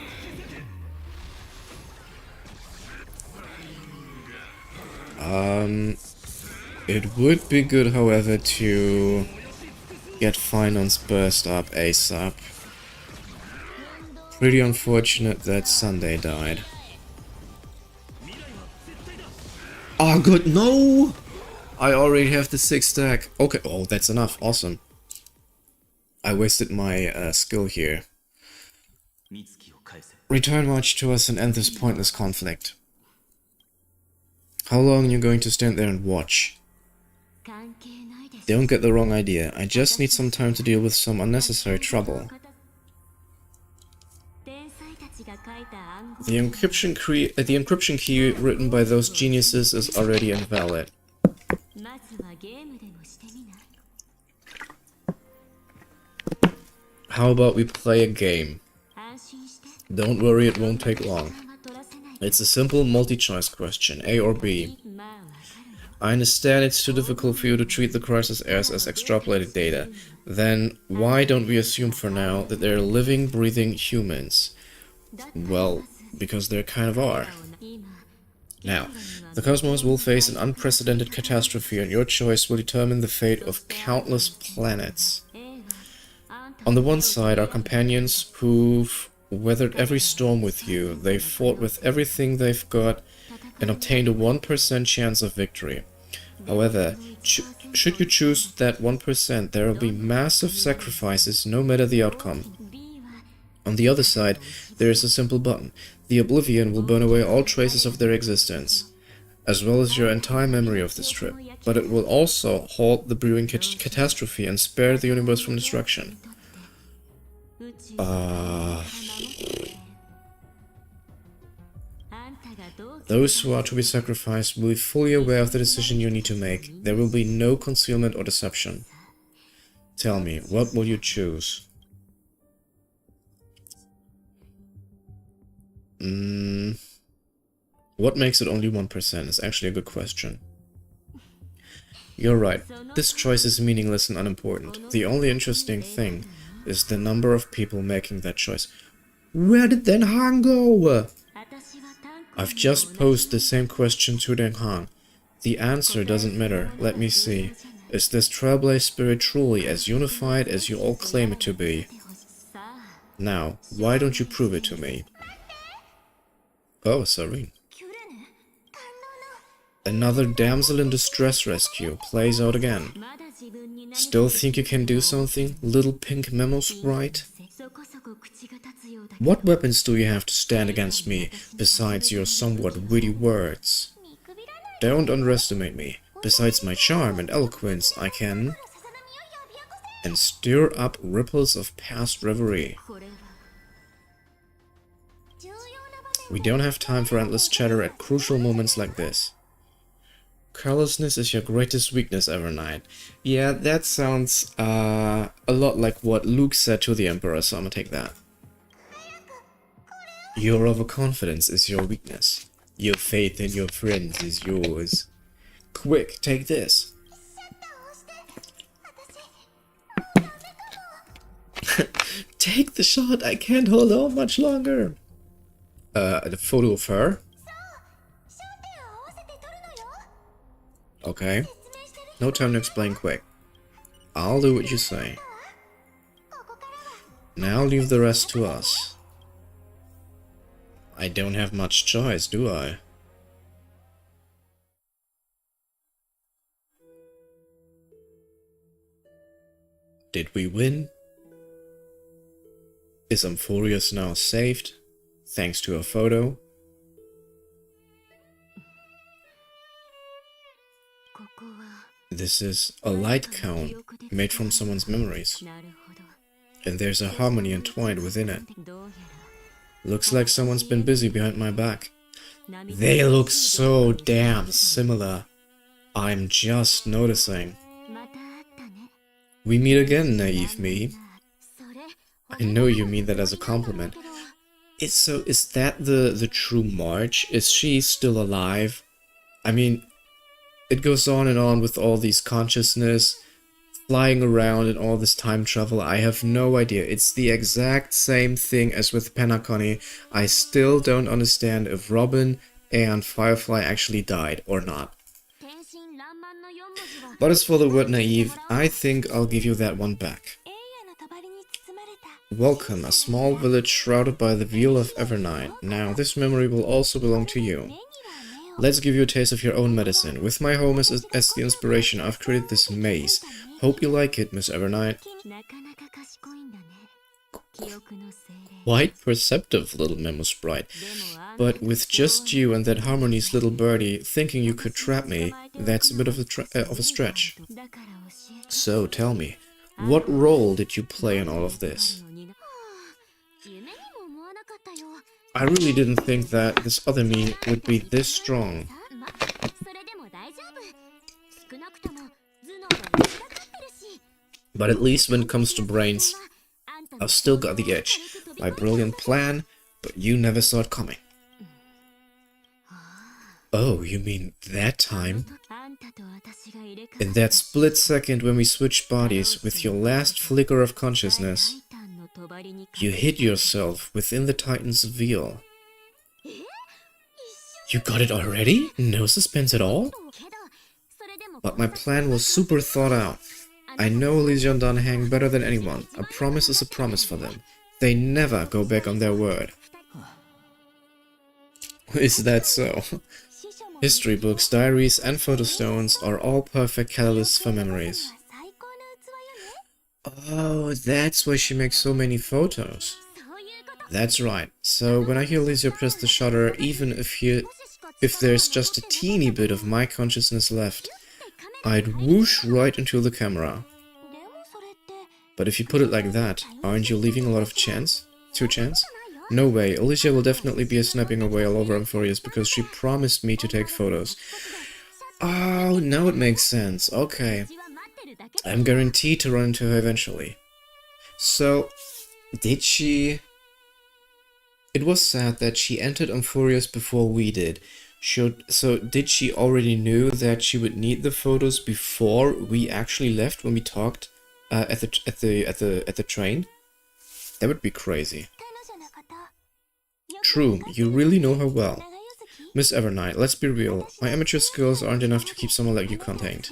It would be good, however, to get Finance burst up ASAP. Pretty unfortunate that Sunday died. Oh good, no! I already have the 6 stack. Okay, oh, that's enough, awesome. I wasted my skill here. Return March to us and end this pointless conflict. How long are you going to stand there and watch? Don't get the wrong idea, I just need some time to deal with some unnecessary trouble. The encryption key written by those geniuses is already invalid. How about we play a game? Don't worry, it won't take long. It's a simple multi-choice question, A or B. I understand it's too difficult for you to treat the crisis as extrapolated data. Then why don't we assume for now that they're living, breathing humans? Well, because they kind of are. Now, the cosmos will face an unprecedented catastrophe and your choice will determine the fate of countless planets. On the one side are companions who've weathered every storm with you, they've fought with everything they've got and obtained a 1% chance of victory. However, should you choose that 1%, there will be massive sacrifices no matter the outcome. On the other side, there is a simple button. The Oblivion will burn away all traces of their existence, as well as your entire memory of this trip, but it will also halt the brewing catastrophe and spare the universe from destruction. Those who are to be sacrificed will be fully aware of the decision you need to make. There will be no concealment or deception. Tell me, what will you choose? What makes it only 1% is actually a good question. You're right, this choice is meaningless and unimportant. The only interesting thing is the number of people making that choice. Where did Den Han go? I've just posed the same question to Den Han. The answer doesn't matter. Let me see. Is this Trailblaze spirit truly as unified as you all claim it to be? Now, why don't you prove it to me? Oh, Serene. Another damsel in distress rescue plays out again. Still think you can do something, little pink memo sprite? What weapons do you have to stand against me, besides your somewhat witty words? Don't underestimate me. Besides my charm and eloquence, I can... and stir up ripples of past reverie. We don't have time for endless chatter at crucial moments like this. Carelessness is your greatest weakness, Evernight. Yeah, that sounds a lot like what Luke said to the Emperor, so I'm gonna take that. Your overconfidence is your weakness. Your faith in your friends is yours. Quick, take this. Take the shot, I can't hold on much longer. The photo of her? Okay. No time to explain quick. I'll do what you say. Now leave the rest to us. I don't have much choice, do I? Did we win? Is Amphorius now saved, thanks to a photo? This is a light cone made from someone's memories. And there's a harmony entwined within it. Looks like someone's been busy behind my back. They look so damn similar. I'm just noticing. We meet again, naive me. I know you mean that as a compliment. Is that the true March? Is she still alive? I mean, it goes on and on with all these consciousness, flying around and all this time travel. I have no idea. It's the exact same thing as with Penacony. I still don't understand if Robin and Firefly actually died or not. But as for the word naive, I think I'll give you that one back. Welcome, a small village shrouded by the veil of Evernight. Now, this memory will also belong to you. Let's give you a taste of your own medicine. With my home as the inspiration, I've created this maze. Hope you like it, Miss Evernight. Quite perceptive, little Memo Sprite. But with just you and that Harmony's little birdie thinking you could trap me, that's a bit of a stretch. So, tell me, what role did you play in all of this? I really didn't think that this other me would be this strong. But at least when it comes to brains, I've still got the edge. My brilliant plan, but you never saw it coming. Oh, you mean that time? In that split second when we switched bodies, with your last flicker of consciousness, you hid yourself within the Titan's veil. You got it already? No suspense at all? But my plan was super thought out. I know Elysian Dunhang better than anyone. A promise is a promise for them. They never go back on their word. Is that so? History books, diaries, and photostones are all perfect catalysts for memories. Oh, that's why she makes so many photos. That's right. So when I hear Elysia press the shutter, even if there's just a teeny bit of my consciousness left, I'd whoosh right into the camera. But if you put it like that, aren't you leaving a lot of chance? To chance? No way, Alicia will definitely be snapping away all over Amphorius because she promised me to take photos. Oh, now it makes sense. Okay. I'm guaranteed to run into her eventually. So, did she... It was sad that she entered Amphorius before we did. So did she already knew that she would need the photos before we actually left when we talked at the train? That would be crazy. True, you really know her well. Miss Evernight, let's be real. My amateur skills aren't enough to keep someone like you contained.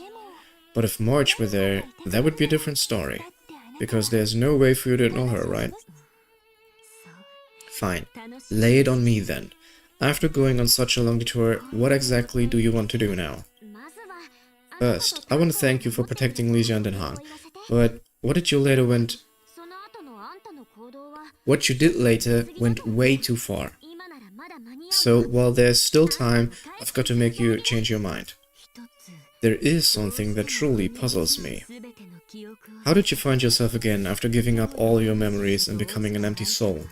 But if March were there, that would be a different story. Because there's no way for you to know her, right? Fine. Lay it on me then. After going on such a long detour, what exactly do you want to do now? First, I want to thank you for protecting Elysia and Denhang. But what did you later went... What you did later went way too far. So, while there's still time, I've got to make you change your mind. There is something that truly puzzles me. How did you find yourself again after giving up all your memories and becoming an empty soul?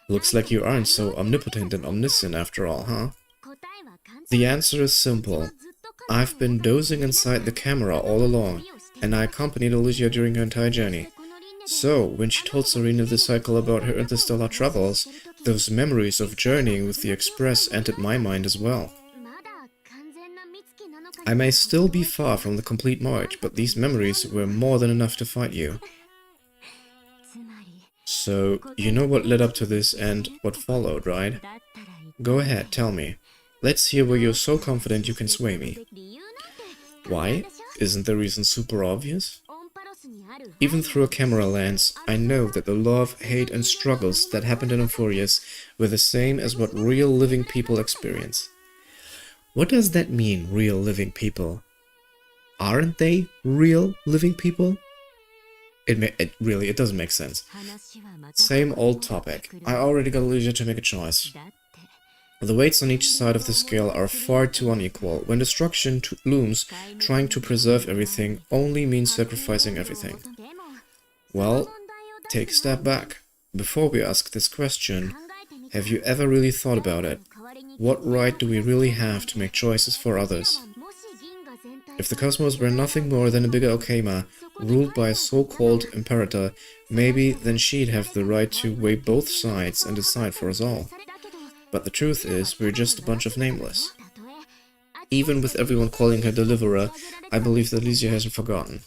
Looks like you aren't so omnipotent and omniscient after all, huh? The answer is simple. I've been dozing inside the camera all along, and I accompanied Elysia during her entire journey. So, when she told Serena the cycle about her interstellar travels, those memories of journeying with the Express entered my mind as well. I may still be far from the complete march, but these memories were more than enough to fight you. So, you know what led up to this and what followed, right? Go ahead, tell me. Let's hear where you're so confident you can sway me. Why? Isn't the reason super obvious? Even through a camera lens, I know that the love, hate and struggles that happened in Euphorius were the same as what real living people experience. What does that mean, real living people? Aren't they real living people? It doesn't make sense. Same old topic. I already got leisure to make a choice. The weights on each side of the scale are far too unequal. When destruction looms, trying to preserve everything only means sacrificing everything. Well, take a step back. Before we ask this question, have you ever really thought about it? What right do we really have to make choices for others? If the cosmos were nothing more than a bigger Okama, ruled by a so-called imperator, maybe then she'd have the right to weigh both sides and decide for us all. But the truth is, we're just a bunch of nameless. Even with everyone calling her deliverer, I believe that Lysia hasn't forgotten.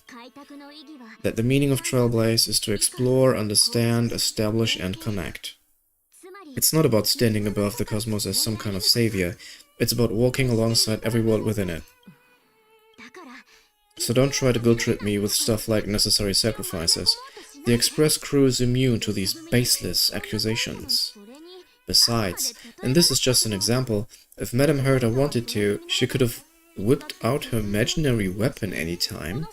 That the meaning of Trailblaze is to explore, understand, establish and connect. It's not about standing above the cosmos as some kind of savior, it's about walking alongside every world within it. So don't try to guilt-trip me with stuff like necessary sacrifices. The Express crew is immune to these baseless accusations. Besides, and this is just an example, if Madame Herta wanted to, she could have whipped out her imaginary weapon anytime.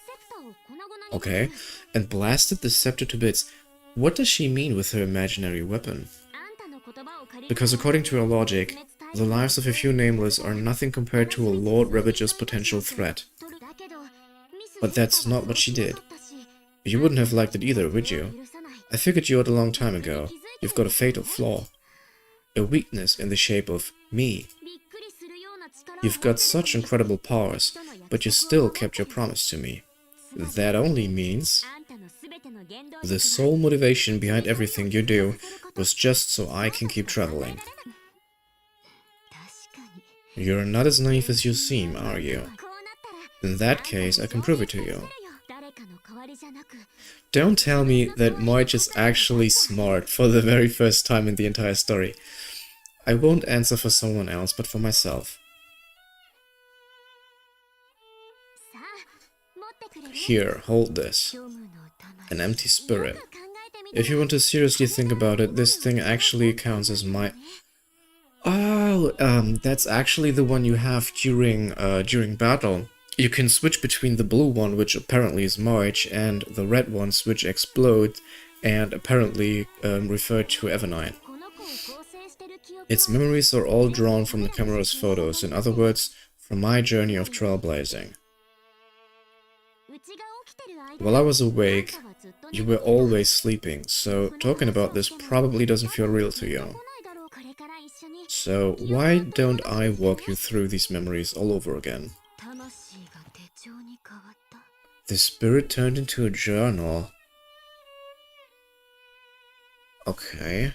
Okay, and blasted the scepter to bits. What does she mean with her imaginary weapon? Because according to her logic, the lives of a few nameless are nothing compared to a Lord Ravager's potential threat. But that's not what she did. You wouldn't have liked it either, would you? I figured you out a long time ago. You've got a fatal flaw. A weakness in the shape of me. You've got such incredible powers, but you still kept your promise to me. That only means the sole motivation behind everything you do was just so I can keep traveling. You're not as naive as you seem, are you? In that case, I can prove it to you. Don't tell me that March is actually smart for the very first time in the entire story. I won't answer for someone else, but for myself. Here, hold this. An empty spirit. If you want to seriously think about it, this thing actually counts as my... Oh, that's actually the one you have during battle. You can switch between the blue one, which apparently is March, and the red ones, which explode and apparently refer to Evernine. Its memories are all drawn from the camera's photos, in other words, from my journey of trailblazing. While I was awake, you were always sleeping, so talking about this probably doesn't feel real to you. So why don't I walk you through these memories all over again? The spirit turned into a journal. Okay.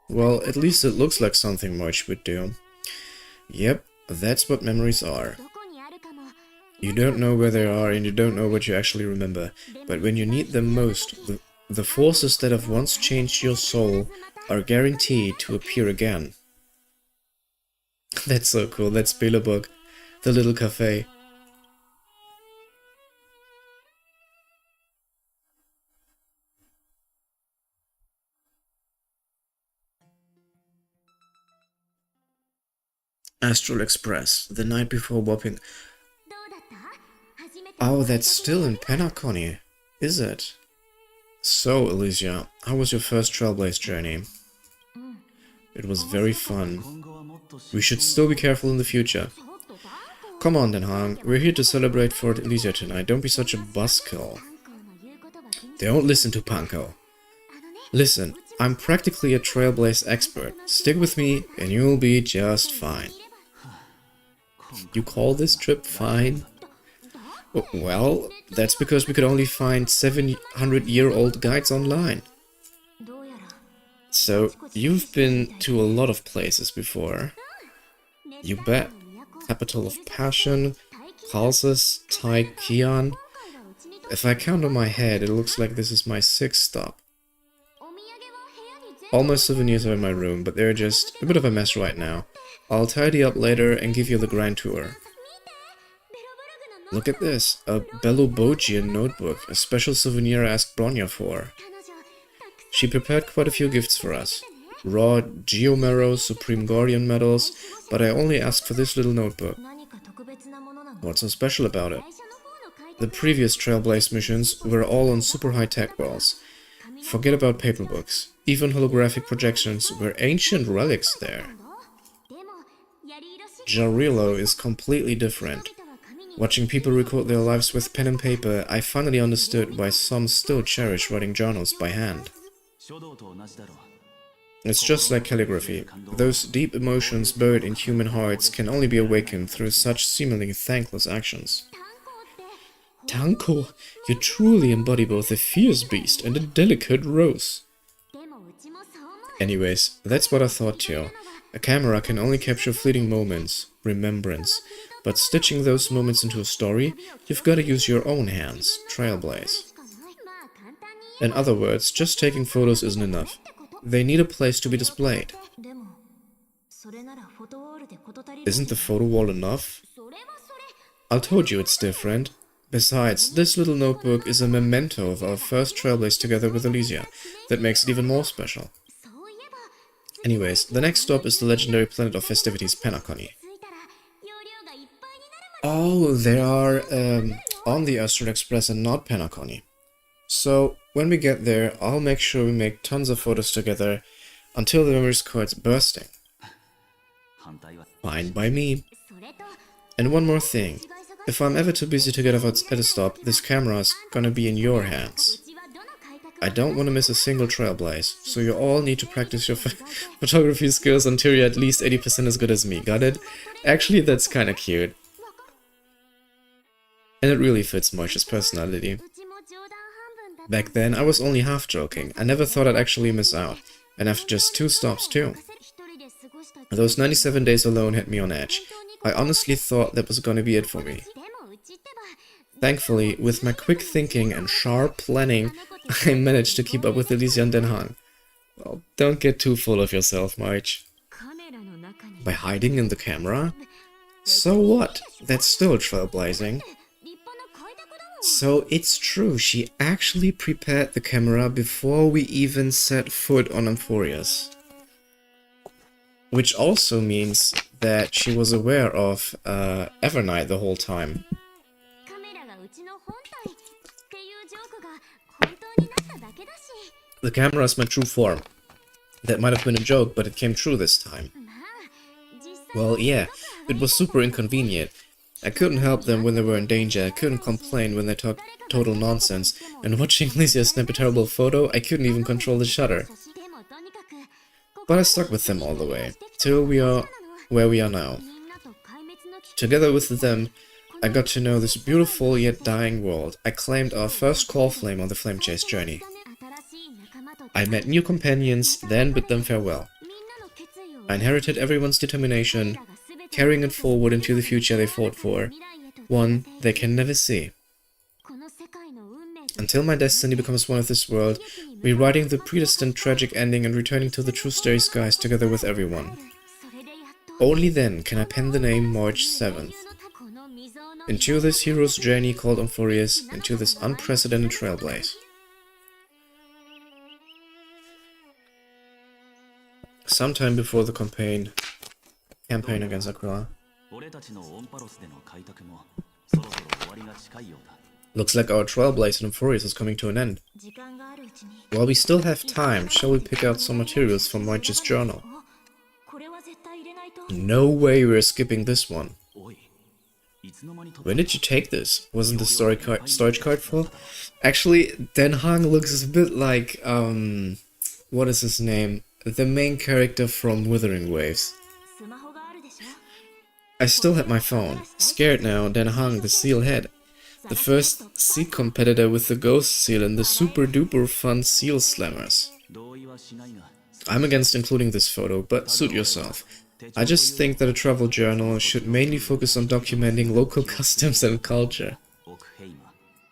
Well, at least it looks like something March would do. Yep, that's what memories are. You don't know where they are and you don't know what you actually remember, but when you need them most, the forces that have once changed your soul are guaranteed to appear again. That's so cool, that's Spielberg, the little cafe. Astral Express, the night before Whopping. Oh, that's still in Penacony, is it? So, Elysia, how was your first Trailblaze journey? It was very fun. We should still be careful in the future. Come on then, Hang, we're here to celebrate Fort Elysia tonight, don't be such a buzzkill. Don't listen to Panko. Listen, I'm practically a Trailblaze expert. Stick with me and you'll be just fine. You call this trip fine? Well, that's because we could only find 700-year-old guides online. So, you've been to a lot of places before. You bet. Capital of Passion, Kalsis, Taikian. If I count on my head, it looks like this is my 6th stop. All my souvenirs are in my room, but they're just a bit of a mess right now. I'll tidy up later and give you the grand tour. Look at this, a Belobogian notebook, a special souvenir I asked Bronya for. She prepared quite a few gifts for us. Raw Geomarrow Supreme Guardian medals, but I only asked for this little notebook. What's so special about it? The previous Trailblaze missions were all on super high-tech worlds. Forget about paper books. Even holographic projections were ancient relics there. Jarilo is completely different. Watching people record their lives with pen and paper, I finally understood why some still cherish writing journals by hand. It's just like calligraphy. Those deep emotions buried in human hearts can only be awakened through such seemingly thankless actions. Tanko, you truly embody both a fierce beast and a delicate rose. Anyways, that's what I thought too. A camera can only capture fleeting moments, remembrance, but stitching those moments into a story, you've got to use your own hands, Trailblaze. In other words, just taking photos isn't enough. They need a place to be displayed. Isn't the photo wall enough? I told you it's different. Besides, this little notebook is a memento of our first Trailblaze together with Elysia. That makes it even more special. Anyways, the next stop is the legendary planet of festivities, Penacony. Oh, they are on the Astral Express and not Penacony. So, when we get there, I'll make sure we make tons of photos together until the memory card's bursting. Fine by me. And one more thing. If I'm ever too busy to get off at a stop, this camera's gonna be in your hands. I don't want to miss a single Trailblaze, so you all need to practice your photography skills until you're at least 80% as good as me, got it? Actually, that's kinda cute. And it really fits Moisha's personality. Back then, I was only half joking. I never thought I'd actually miss out, and after just 2 stops too. Those 97 days alone had me on edge. I honestly thought that was gonna be it for me. Thankfully, with my quick thinking and sharp planning, I managed to keep up with Elysia and Den Hang. Well, don't get too full of yourself, March. By hiding in the camera? So what? That's still trailblazing. So it's true, she actually prepared the camera before we even set foot on Amphorius. Which also means that she was aware of Evernight the whole time. The camera is my true form. That might have been a joke, but it came true this time. Well, yeah, it was super inconvenient. I couldn't help them when they were in danger, I couldn't complain when they talked total nonsense, and watching Elysia snap a terrible photo, I couldn't even control the shutter. But I stuck with them all the way, till we are where we are now. Together with them, I got to know this beautiful yet dying world. I claimed our first call flame on the flame chase journey. I met new companions, then bid them farewell. I inherited everyone's determination, carrying it forward into the future they fought for, one they can never see. Until my destiny becomes one of this world, rewriting the predestined tragic ending and returning to the true starry skies together with everyone. Only then can I pen the name March 7th. Into this hero's journey called Amphorius, into this unprecedented trailblaze. Sometime before the campaign against Aquila. Looks like our trailblaze in Amphorius is coming to an end. While we still have time, shall we pick out some materials from March's journal? No way we're skipping this one. When did you take this? Wasn't the storage card full? Actually, Den Hang looks a bit like, what is his name? The main character from Withering Waves. I still had my phone. Scared now, Den Hang, the seal head. The first seed competitor with the ghost seal in the super duper fun seal slammers. I'm against including this photo, but suit yourself. I just think that a travel journal should mainly focus on documenting local customs and culture.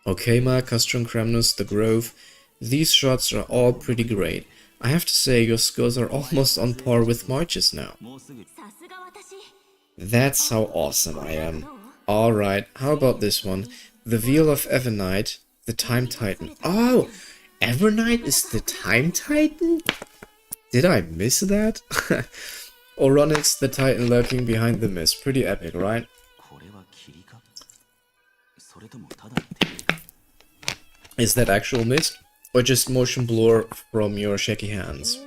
Okema, Castron Kramnus, The Grove, these shots are all pretty great. I have to say, your skills are almost on par with March's now. That's how awesome I am. Alright, how about this one? The Wheel of Evernight, the Time Titan. Oh! Evernight is the Time Titan? Did I miss that? Oronix, the Titan lurking behind the mist. Pretty epic, right? Is that actual mist? Or just motion blur from your shaky hands?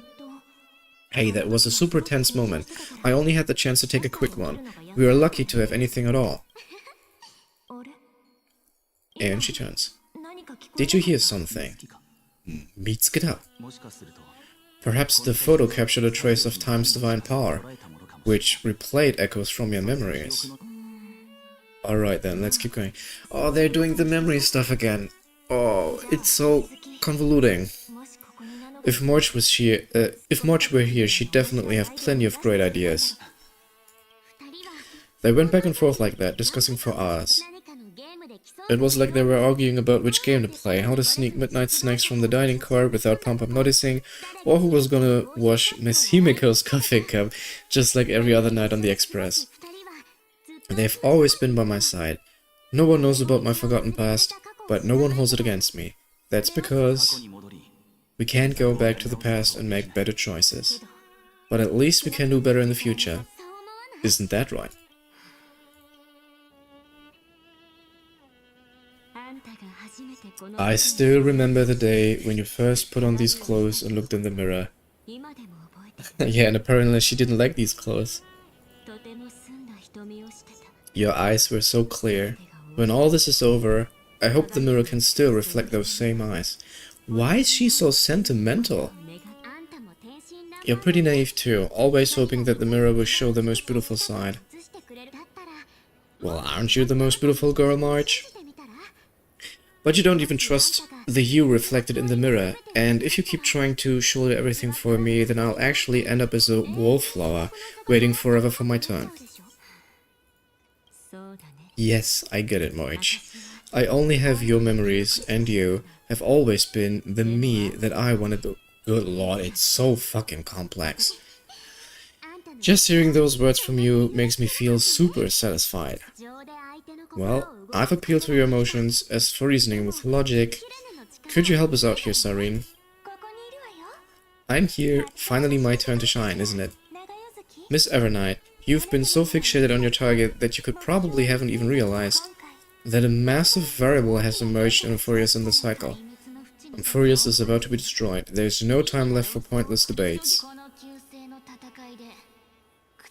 Hey, that was a super tense moment. I only had the chance to take a quick one. We were lucky to have anything at all. And she turns. Did you hear something? Mitsukita. Perhaps the photo captured a trace of time's divine power, which replayed echoes from your memories. Alright then, let's keep going. Oh, they're doing the memory stuff again. Oh, it's so convoluting. If March were here, she'd definitely have plenty of great ideas. They went back and forth like that, discussing for hours. It was like they were arguing about which game to play, how to sneak midnight snacks from the dining car without Pom-Pom noticing, or who was gonna wash Miss Himiko's coffee cup, just like every other night on the Express. They've always been by my side. No one knows about my forgotten past, but no one holds it against me. That's because we can't go back to the past and make better choices. But at least we can do better in the future. Isn't that right? I still remember the day when you first put on these clothes and looked in the mirror. Yeah, and apparently she didn't like these clothes. Your eyes were so clear. When all this is over, I hope the mirror can still reflect those same eyes. Why is she so sentimental? You're pretty naive too, always hoping that the mirror will show the most beautiful side. Well, aren't you the most beautiful girl, March? But you don't even trust the you reflected in the mirror, and if you keep trying to shoulder everything for me, then I'll actually end up as a wallflower, waiting forever for my turn. Yes, I get it, March. I only have your memories, and you have always been the me that I wanted to... Good lord, it's so fucking complex. Just hearing those words from you makes me feel super satisfied. Well, I've appealed to your emotions. As for reasoning with logic, could you help us out here, Sareen? I'm here. Finally my turn to shine, isn't it? Miss Evernight, you've been so fixated on your target that you could probably haven't even realized that a massive variable has emerged in Furious in the cycle. Furious is about to be destroyed. There's no time left for pointless debates.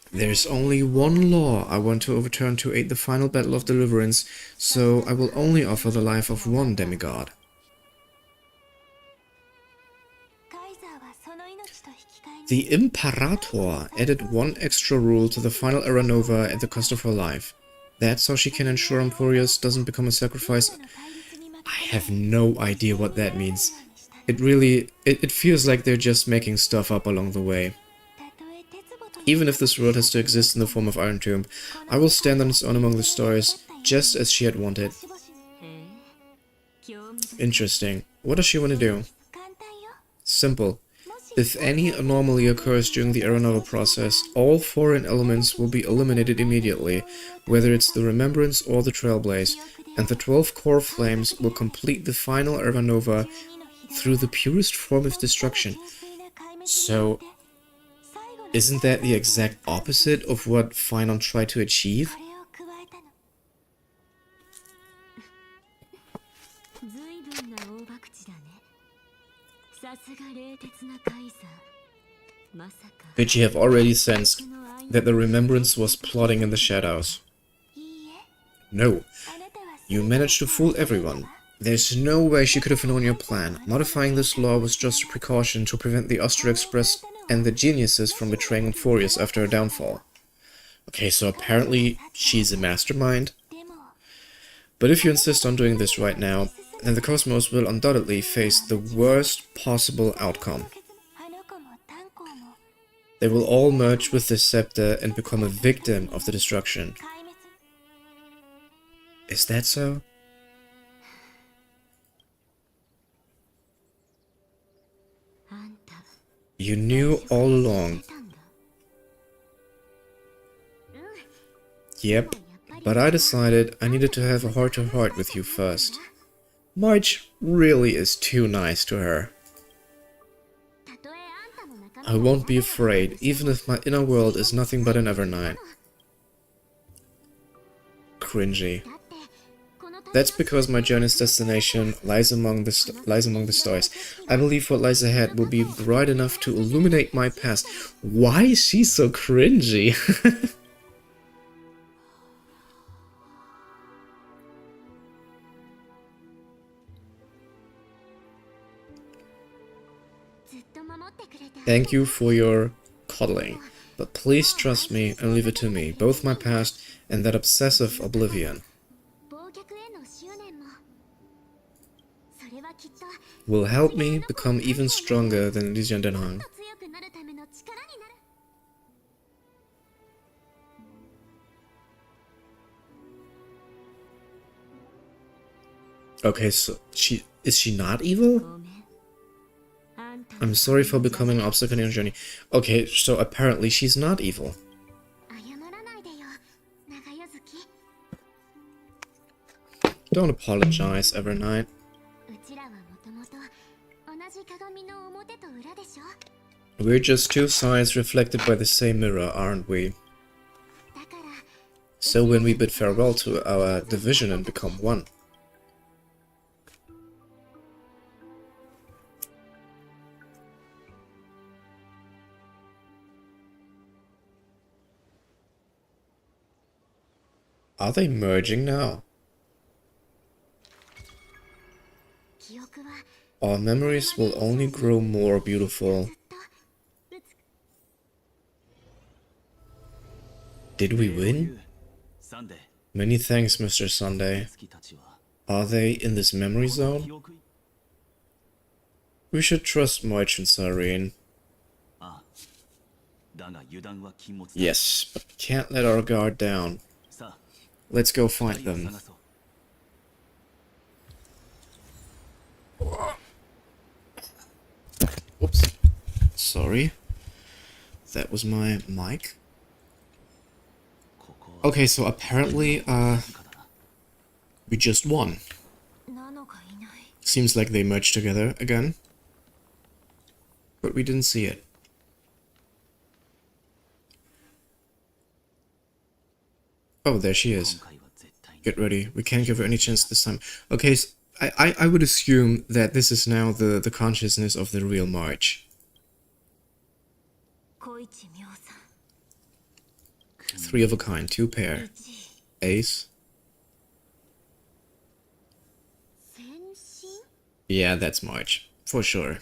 There's only one law I want to overturn to aid the final battle of deliverance, so I will only offer the life of one demigod. The Imperator added one extra rule to the final Era Nova at the cost of her life. That's how she can ensure Emporius doesn't become a sacrifice. I have no idea what that means. It feels like they're just making stuff up along the way. Even if this world has to exist in the form of Iron Tomb, I will stand on its own among the stars, just as she had wanted. Interesting. What does she want to do? Simple. If any anomaly occurs during the Era Nova process, all foreign elements will be eliminated immediately, whether it's the Remembrance or the Trailblaze, and the 12 core flames will complete the final Era Nova through the purest form of destruction. So, isn't that the exact opposite of what Phynon tried to achieve? Could you have already sensed that the Remembrance was plotting in the shadows? No. You managed to fool everyone. There's no way she could have known your plan. Modifying this law was just a precaution to prevent the Austro Express and the geniuses from betraying Emporius after her downfall. Okay, so apparently she's a mastermind. But if you insist on doing this right now, then the Cosmos will undoubtedly face the worst possible outcome. They will all merge with the Scepter and become a victim of the destruction. Is that so? You knew all along. Yep, But I decided I needed to have a heart-to-heart with you first. March really is too nice to her. I won't be afraid, even if my inner world is nothing but an Evernight. Cringy. That's because my journey's destination lies among the stars. I believe what lies ahead will be bright enough to illuminate my past. Why is she so cringy? Thank you for your coddling, but please trust me and leave it to me, both my past and that obsessive oblivion will help me become even stronger than Lijian Denhang. Okay, so is she not evil? I'm sorry for becoming an obstacle in your journey. Okay, so apparently she's not evil. Don't apologize, Evernight. We're just two sides reflected by the same mirror, aren't we? So when we bid farewell to our division and become one. Are they merging now? Our memories will only grow more beautiful. Did we win? Many thanks, Mr. Sunday. Are they in this memory zone? We should trust March and Sareen. Yes, but we can't let our guard down. Let's go find them. Oops. Sorry. That was my mic. Okay, so apparently, we just won. Seems like they merged together again. But we didn't see it. Oh, there she is. Get ready. We can't give her any chance this time. Okay, so I would assume that this is now the consciousness of the real March. Three of a kind, two pair. Ace. Yeah, that's March. For sure.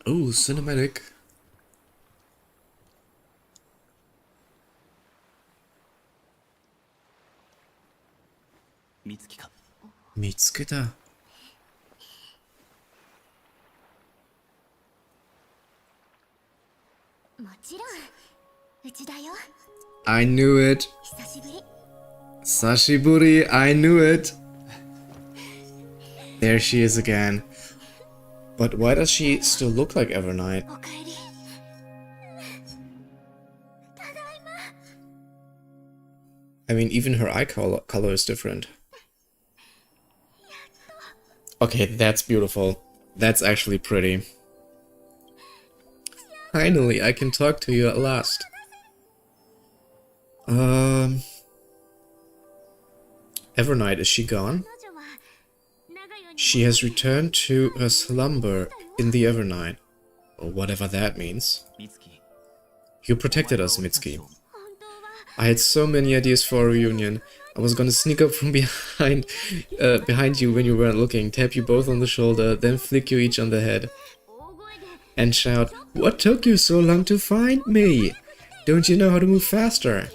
Oh, cinematic. Mitsuketa. I knew it. Sashiburi, I knew it. There she is again. But why does she still look like Evernight? I mean, even her eye color is different. Okay, that's beautiful. That's actually pretty. Finally, I can talk to you at last. Evernight, is she gone? She has returned to her slumber in the Evernight, or whatever that means. You protected us, Mitsuki. I had so many ideas for a reunion. I was gonna sneak up from behind you when you weren't looking, tap you both on the shoulder, then flick you each on the head. And shout, "What took you so long to find me? Don't you know how to move faster?"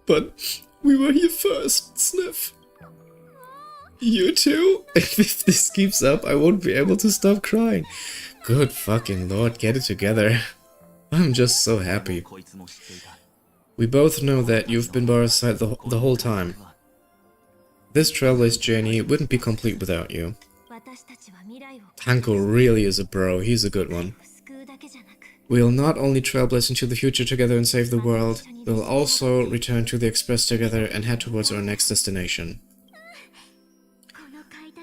But we were here first, Sniff. You too? If this keeps up, I won't be able to stop crying. Good fucking lord, get it together. I'm just so happy. We both know that you've been by our side the whole time. This traveler's journey wouldn't be complete without you. Hanko really is a bro, he's a good one. We'll not only trailblaze into the future together and save the world, we'll also return to the Express together and head towards our next destination.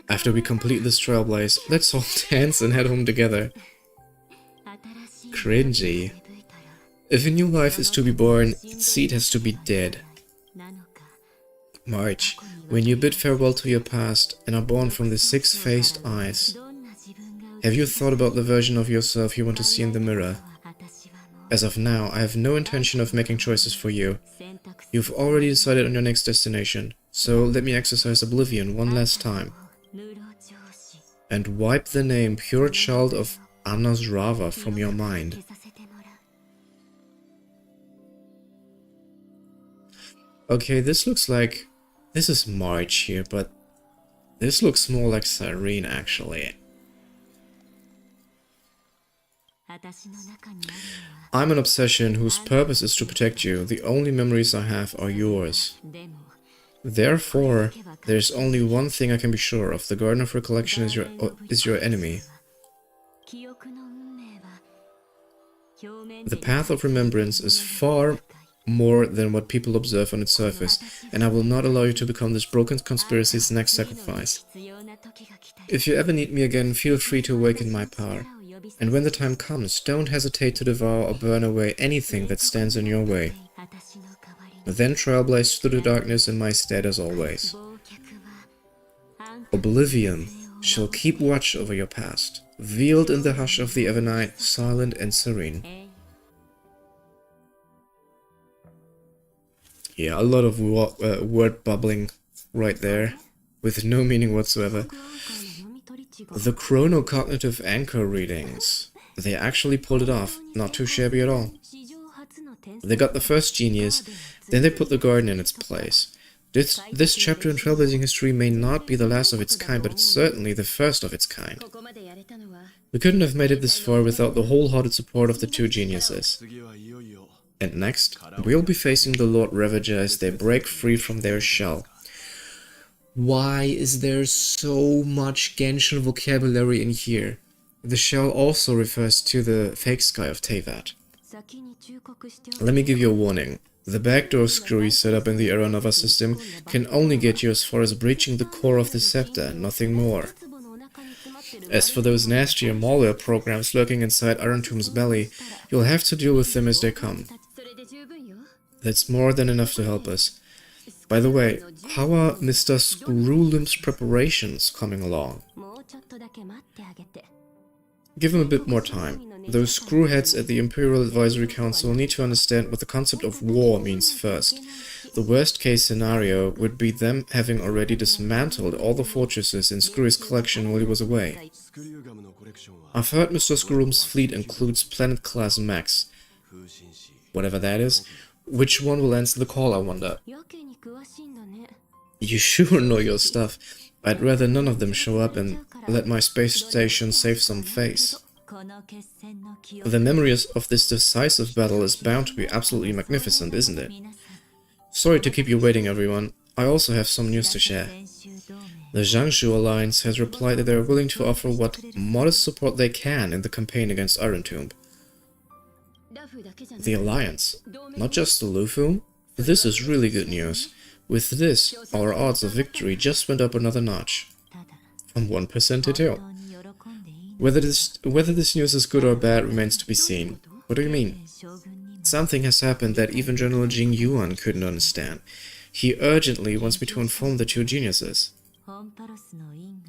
After we complete this trailblaze, let's all dance and head home together. Cringy. If a new life is to be born, its seed has to be dead. March, when you bid farewell to your past and are born from the six-faced eyes, have you thought about the version of yourself you want to see in the mirror? As of now, I have no intention of making choices for you. You've already decided on your next destination, so let me exercise oblivion one last time. And wipe the name Pure Child of Anasrava from your mind. Okay, this looks like... This is March here, but this looks more like Cyrene actually. I'm an obsession whose purpose is to protect you. The only memories I have are yours. Therefore, there's only one thing I can be sure of. The Garden of Recollection is your enemy. The path of remembrance is far more than what people observe on its surface, and I will not allow you to become this broken conspiracy's next sacrifice. If you ever need me again, feel free to awaken my power. And when the time comes, don't hesitate to devour or burn away anything that stands in your way. Then trailblaze through the darkness in my stead as always. Oblivion shall keep watch over your past, veiled in the hush of the Evernight, silent and serene. Yeah, a lot of word bubbling right there, with no meaning whatsoever. The chronocognitive anchor readings. They actually pulled it off, not too shabby at all. They got the first genius, then they put the garden in its place. This chapter in Trailblazing history may not be the last of its kind, but it's certainly the first of its kind. We couldn't have made it this far without the wholehearted support of the two geniuses. And next, we'll be facing the Lord Ravager as they break free from their shell. Why is there so much Genshin vocabulary in here? The shell also refers to the fake sky of Teyvat. Let me give you a warning. The backdoor screw you set up in the Era Nova system can only get you as far as breaching the core of the scepter, nothing more. As for those nastier malware programs lurking inside Arantum's belly, you'll have to deal with them as they come. That's more than enough to help us. By the way, how are Mr. Screwlimp's preparations coming along? Give him a bit more time. Those screwheads at the Imperial Advisory Council need to understand what the concept of war means first. The worst case scenario would be them having already dismantled all the fortresses in Screwy's collection while he was away. I've heard Mr. Screwlimp's fleet includes planet-class mechs. Whatever that is. Which one will answer the call, I wonder? You sure know your stuff. I'd rather none of them show up and let my space station save some face. The memory of this decisive battle is bound to be absolutely magnificent, isn't it? Sorry to keep you waiting, everyone. I also have some news to share. The Jiangsu Alliance has replied that they are willing to offer what modest support they can in the campaign against Arantum. The Alliance, not just the Lufu? This is really good news. With this, our odds of victory just went up another notch. From 1% to 2. Whether this news is good or bad remains to be seen. What do you mean? Something has happened that even General Jing Yuan couldn't understand. He urgently wants me to inform the two geniuses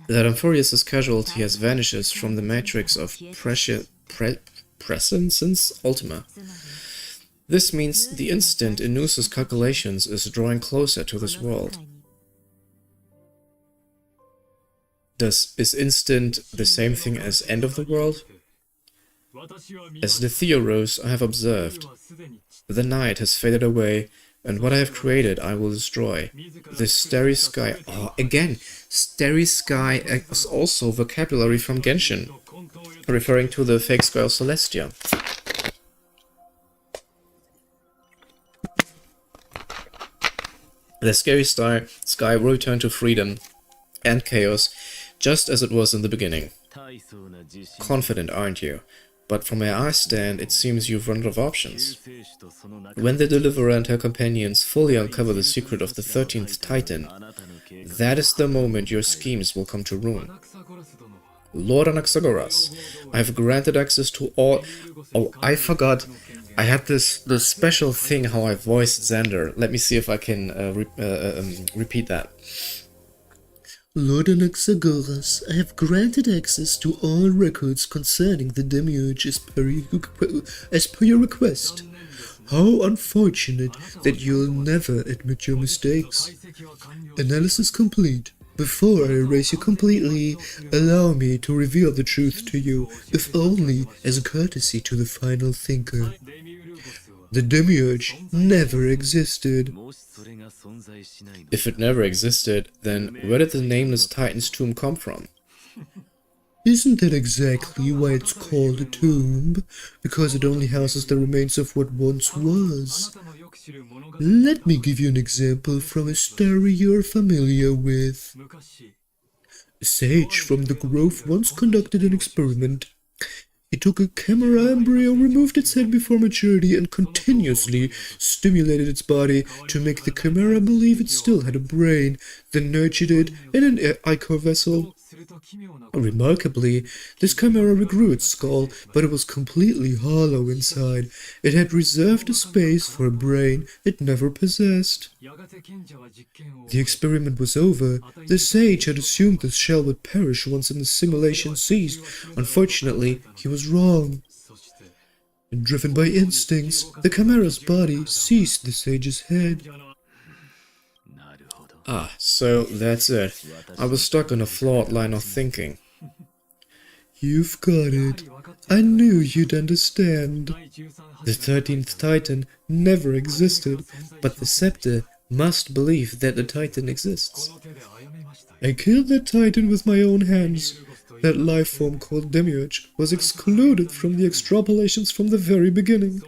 that Amphorius' casualty has vanished from the matrix of Presence Ultima. This means the instant in Nusa's calculations is drawing closer to this world. Is instant the same thing as end of the world? As the Theoros I have observed, the night has faded away, and what I have created I will destroy. The starry sky... Oh, again! Starry sky is also vocabulary from Genshin, referring to the fake sky of Celestia. The scary sky will return to freedom and chaos, just as it was in the beginning. Confident, aren't you? But from where I stand, it seems you've run out of options. When the Deliverer and her companions fully uncover the secret of the 13th Titan, that is the moment your schemes will come to ruin. Lord Anaxagoras, I have granted access to all... Oh, I forgot. I had this special thing how I voiced Xander. Let me see if I can repeat that. Lord Anaxagoras, I have granted access to all records concerning the Demiurge as per your request. How unfortunate that you'll never admit your mistakes. Analysis complete. Before I erase you completely, allow me to reveal the truth to you, if only as a courtesy to the final thinker. The Demiurge never existed. If it never existed, then where did the nameless Titan's tomb come from? Isn't that exactly why it's called a tomb? Because it only houses the remains of what once was. Let me give you an example from a story you're familiar with. A sage from the Grove once conducted an experiment. He took a chimera embryo, removed its head before maturity, and continuously stimulated its body to make the chimera believe it still had a brain, then nurtured it in an ichor vessel. Remarkably, this chimera regrew its skull, but it was completely hollow inside. It had reserved a space for a brain it never possessed. The experiment was over. The sage had assumed the shell would perish once the simulation ceased. Unfortunately, he was wrong. Driven by instincts, the chimera's body seized the sage's head. Ah, so that's it. I was stuck on a flawed line of thinking. You've got it. I knew you'd understand. The 13th Titan never existed, but the Scepter must believe that the Titan exists. I killed that Titan with my own hands. That life form called Demiurge was excluded from the extrapolations from the very beginning.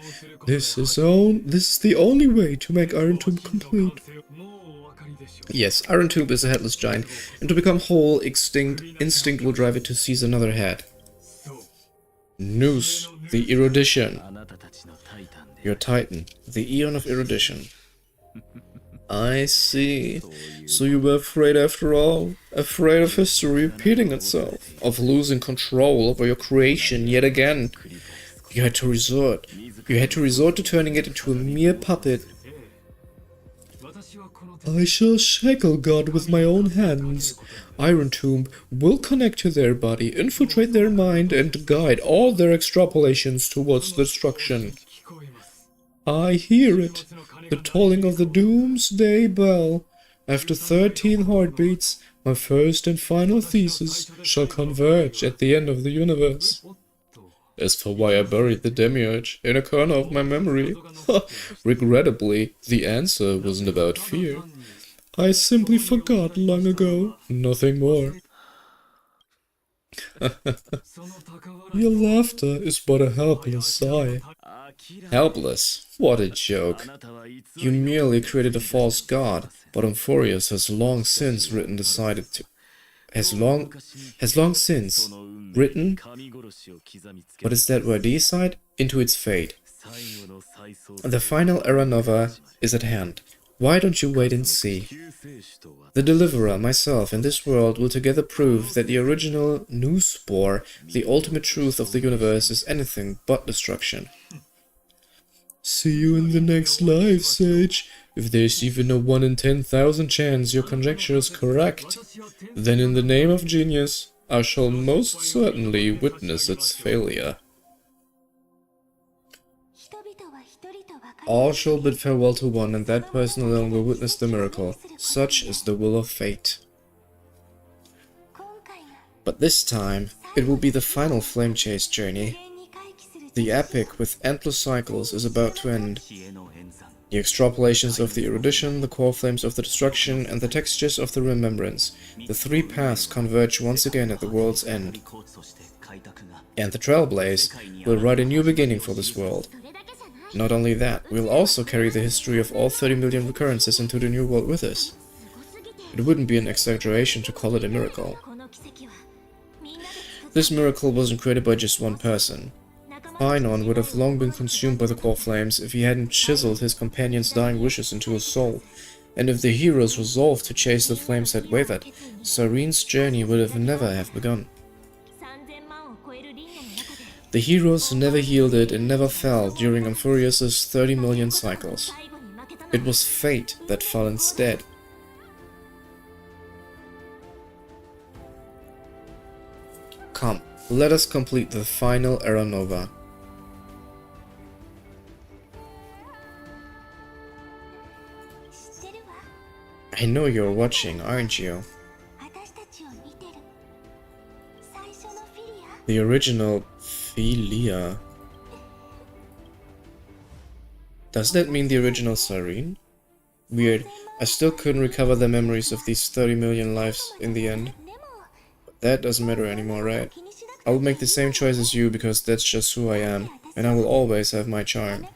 This is the only way to make Iron Tomb complete. Yes, Iron Tomb is a headless giant, and to become whole, instinct will drive it to seize another head. Nous, the erudition. Your Titan, the Eon of erudition. I see. So you were afraid after all? Afraid of history repeating itself? Of losing control over your creation yet again? You had to resort to turning it into a mere puppet. I shall shackle God with my own hands. Iron Tomb will connect to their body, infiltrate their mind, and guide all their extrapolations towards destruction. I hear it, the tolling of the doomsday bell. After 13 heartbeats, my first and final thesis shall converge at the end of the universe. As for why I buried the Demiurge in a corner of my memory, regrettably, the answer wasn't about fear. I simply forgot long ago, nothing more. Your laughter is but a helpless sigh. Helpless? What a joke. You merely created a false god, but Amphorius has long since written, what is that word, decide? Into its fate. The final era nova is at hand. Why don't you wait and see? The Deliverer, myself, and this world will together prove that the original Nous Spore, the ultimate truth of the universe, is anything but destruction. See you in the next life, Sage. If there's even a 1 in 10,000 chance your conjecture is correct, then in the name of genius, I shall most certainly witness its failure. All shall bid farewell to one, and that person alone will witness the miracle. Such is the will of fate. But this time, it will be the final flame chase journey. The epic with endless cycles is about to end. The extrapolations of the erudition, the core flames of the destruction, and the textures of the remembrance, the three paths converge once again at the world's end. And the Trailblaze will write a new beginning for this world. Not only that, we'll also carry the history of all 30 million recurrences into the new world with us. It wouldn't be an exaggeration to call it a miracle. This miracle wasn't created by just one person. Painon would have long been consumed by the core flames if he hadn't chiseled his companion's dying wishes into his soul, and if the hero's resolve to chase the flames had wavered, Sarene's journey would have never have begun. The heroes never yielded and never fell during Amphurius' 30 million cycles. It was fate that fell instead. Come, let us complete the final Era Nova. I know you're watching, aren't you? The original Philia. Does that mean the original Sarene? Weird, I still couldn't recover the memories of these 30 million lives in the end. But that doesn't matter anymore, right? I will make the same choice as you because that's just who I am, and I will always have my charm.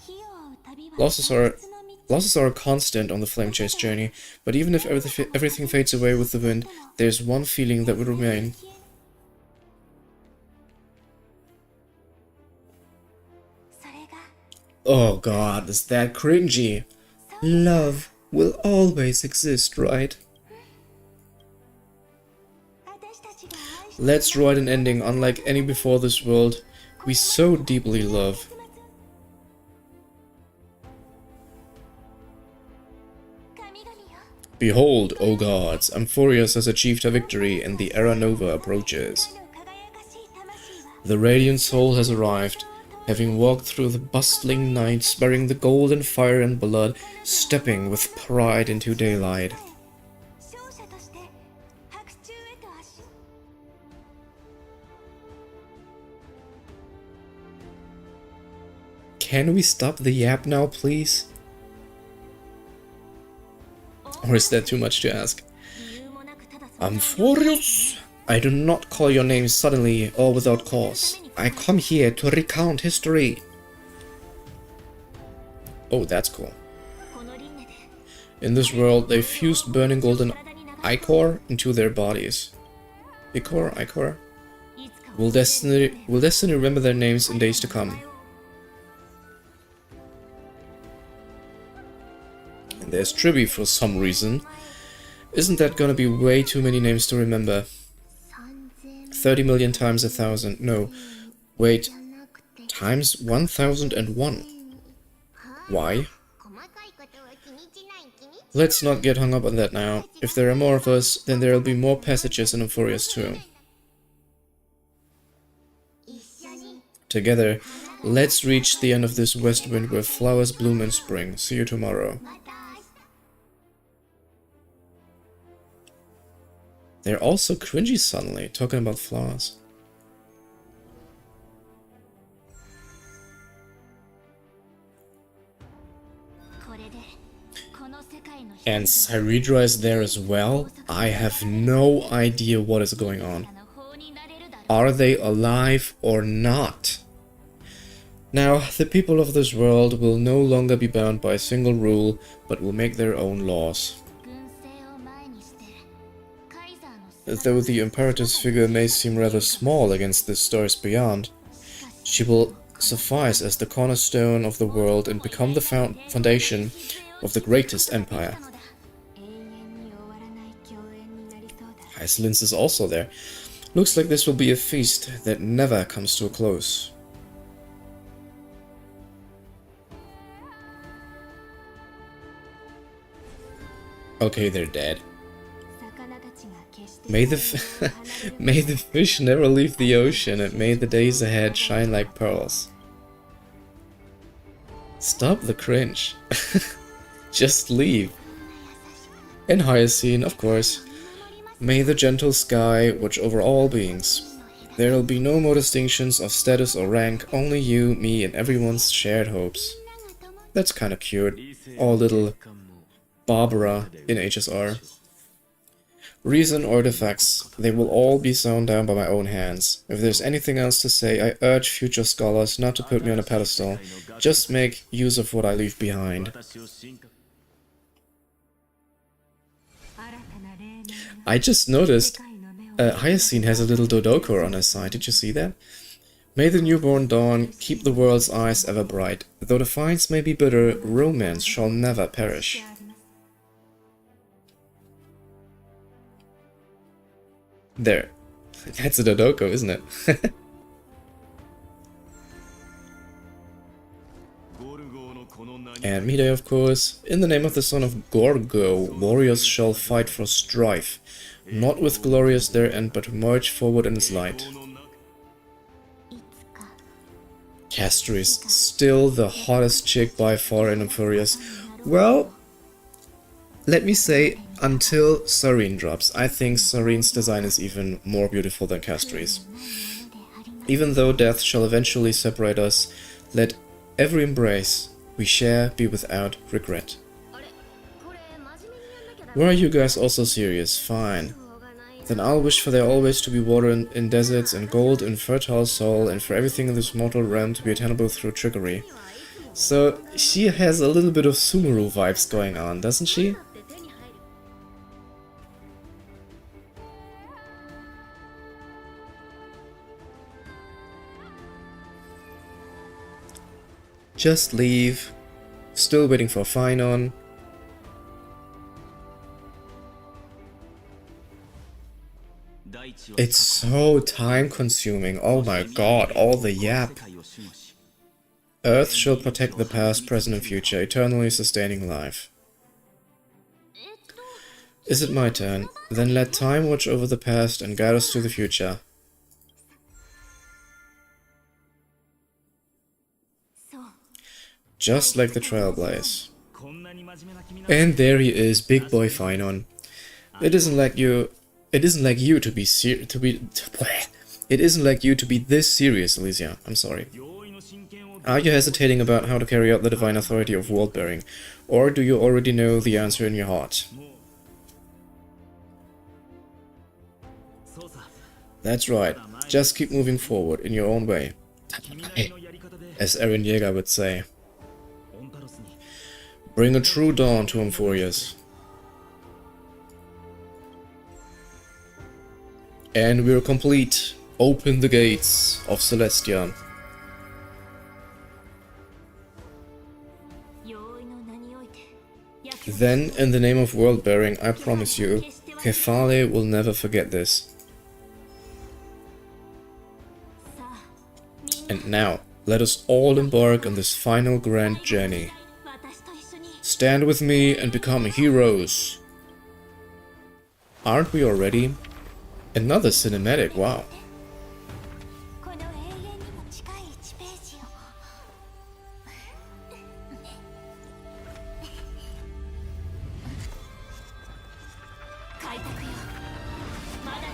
Losses are a constant on the Flame Chase journey, but even if everything fades away with the wind, there's one feeling that will remain. Oh god, is that cringy? Love will always exist, right? Let's write an ending unlike any before this world we so deeply love. Behold, O gods, Amphurius has achieved her victory and the Era Nova approaches. The radiant soul has arrived, having walked through the bustling night, sparing the golden fire and blood, stepping with pride into daylight. Can we stop the yap now, please? Or is that too much to ask? Amphurius, I do not call your name suddenly or without cause. I come here to recount history. Oh, that's cool. In this world, they fused burning golden ichor into their bodies. Ichor? Will destiny remember their names in days to come? And there's Tribby for some reason. Isn't that gonna be way too many names to remember? 30 million times 1,000. No. Wait. Times 1001. Why? Let's not get hung up on that now. If there are more of us, then there'll be more passages in Amphurius too. Together, let's reach the end of this west wind where flowers bloom in spring. See you tomorrow. They're all so cringy suddenly, talking about flowers. And Cyrudra is there as well? I have no idea what is going on. Are they alive or not? Now, the people of this world will no longer be bound by a single rule, but will make their own laws. Though the Imperator's figure may seem rather small against the stars beyond, she will suffice as the cornerstone of the world and become the foundation of the greatest empire. Icelands is also there. Looks like this will be a feast that never comes to a close. Okay, they're dead. May the may the fish never leave the ocean, and may the days ahead shine like pearls. Stop the cringe. Just leave. And Hyacinth, of course. May the gentle sky watch over all beings. There will be no more distinctions of status or rank, only you, me, and everyone's shared hopes. That's kinda cute. All little Barbara in HSR. Reason artifacts, they will all be sewn down by my own hands. If there's anything else to say, I urge future scholars not to put me on a pedestal. Just make use of what I leave behind. I just noticed Hyacinth has a little Dodoko on her side, did you see that? May the newborn dawn keep the world's eyes ever bright. Though the fights may be bitter, romance shall never perish. There. That's a Dodoko, isn't it? And Midai, of course. In the name of the son of Gorgo, warriors shall fight for strife. Not with glorious their end, but march forward in its light. Castries, still the hottest chick by far in Furious. Well, let me say, until Serene drops, I think Serene's design is even more beautiful than Castries. Even though death shall eventually separate us, let every embrace we share be without regret. Were you guys also serious? Fine. Then I'll wish for there always to be water in deserts and gold in fertile soil and for everything in this mortal realm to be attainable through trickery. So she has a little bit of Sumeru vibes going on, doesn't she? Just leave. Still waiting for Finon. It's so time consuming. Oh my god, all the yap. Earth shall protect the past, present and future, eternally sustaining life. Is it my turn? Then let time watch over the past and guide us to the future. Just like the Trailblaze. And there he is, big boy Finon. It isn't like you to be it isn't like you to be this serious, Elysia. I'm sorry. Are you hesitating about how to carry out the divine authority of world-bearing, or do you already know the answer in your heart? That's right. Just keep moving forward in your own way. As Eren Yeager would say. Bring a true dawn to Furious. And we're complete. Open the gates of Celestia. Then, in the name of world-bearing, I promise you, Kefale will never forget this. And now, let us all embark on this final grand journey. Stand with me and become heroes. Aren't we already? Another cinematic, wow.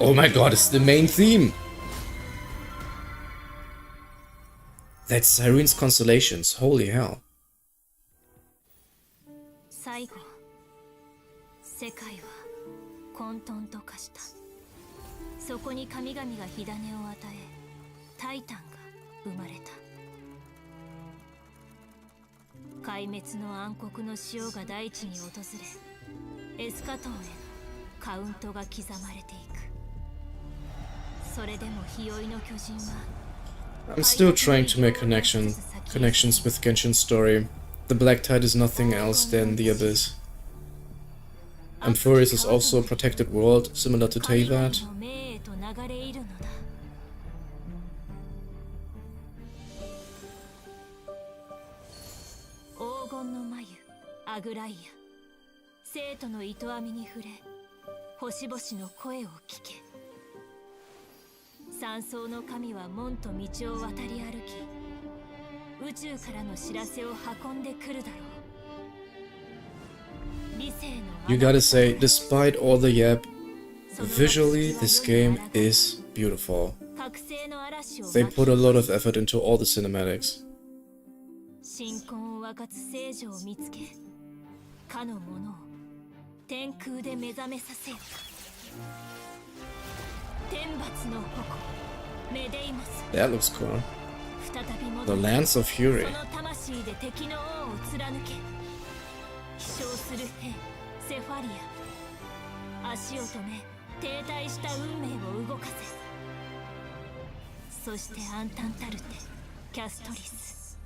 Oh my god, it's the main theme! That's Sirene's Constellations, holy hell. 最後、世界は混沌と化した。そこに神々が火種を与え、タイタンが生まれた。壊滅の暗黒の潮が大地に訪れ、エスカトーへのカウントが刻まれていく。それでも日和の巨人は I'm still trying to make connections with Genshin's story. The Black Tide is nothing else than the Abyss. Furious is also a protected world, similar to Teyvat. You gotta say, despite all the yap, visually this game is beautiful. They put a lot of effort into all the cinematics. That looks cool. The Lance of Fury. 停滞した運命を動かせ。そして暗淡たるてキャストリス、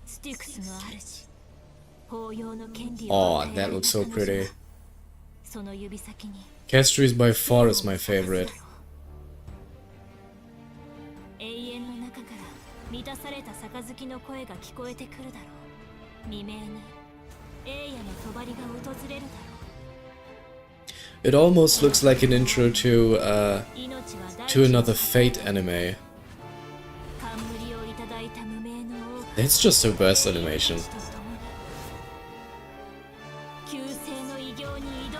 スティクスの主、法要の権利を Oh, 与え that られ looks た so 彼女は pretty. その指先に Castries by far is my favorite. 永遠の中から満たされた杯の声が聞こえてくるだろう。未明に栄夜の帳が訪れるだろ It almost looks like an intro to う。命は大 to 地の another Fate anime. 冠をいただいた無名の王が It's just the best animation. と共に救世の偉業に挑むだ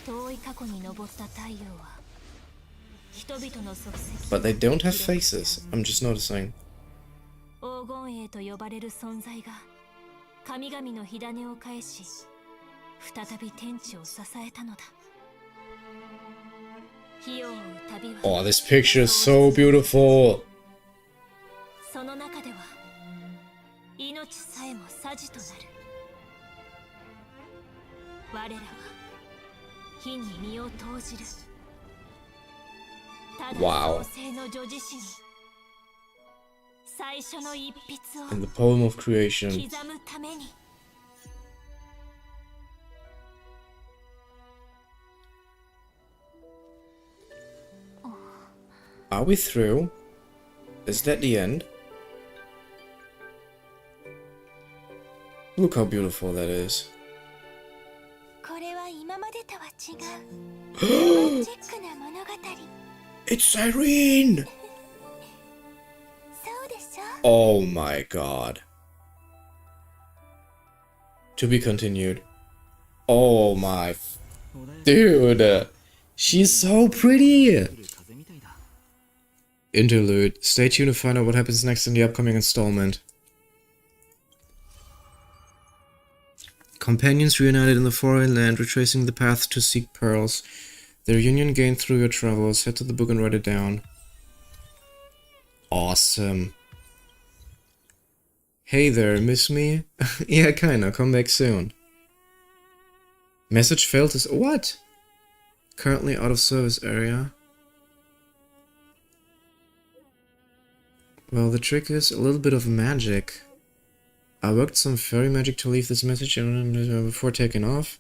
ろう。遠い過去に昇った太陽は人々の足跡 But they don't have faces. I'm just noticing. 黄金栄と呼ばれる存在が神々の火種を返し再び天地を支えたのだ。火を追う旅は Oh, this picture is so beautiful. その中では命さえも匙となる。我らは火に身を投じる。ただ Wow. 創世の女子誌に最初の一筆を In the poem of creation. 刻むために。 Are we through? Is that the end? Look how beautiful that is. これは今までとは違うロマンチックな物語。 It's Irene! そうでしょ。 Oh my god. To be continued. Oh my. Dude! She's so pretty! Interlude. Stay tuned to find out what happens next in the upcoming installment. Companions reunited in the foreign land, retracing the path to seek pearls. Their union gained through your travels. Head to the book and write it down. Awesome. Hey there, miss me? Yeah, kinda. Come back soon. Message failed to... What? Currently out of service area. Well, the trick is a little bit of magic. I worked some fairy magic to leave this message before taking off.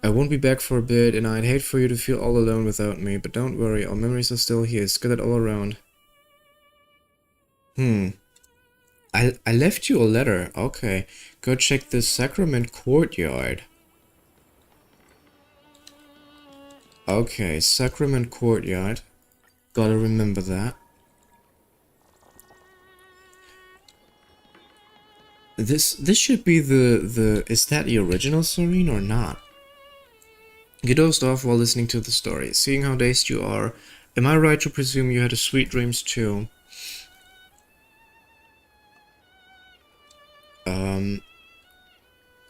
I won't be back for a bit, and I'd hate for you to feel all alone without me, but don't worry, our memories are still here, scattered all around. I left you a letter. Okay. Go check the Sacrament Courtyard. Okay, Sacrament Courtyard. Gotta remember that. This should be the is that the original Serene or not? You dozed off while listening to the story. Seeing how dazed you are, am I right to presume you had a sweet dreams too?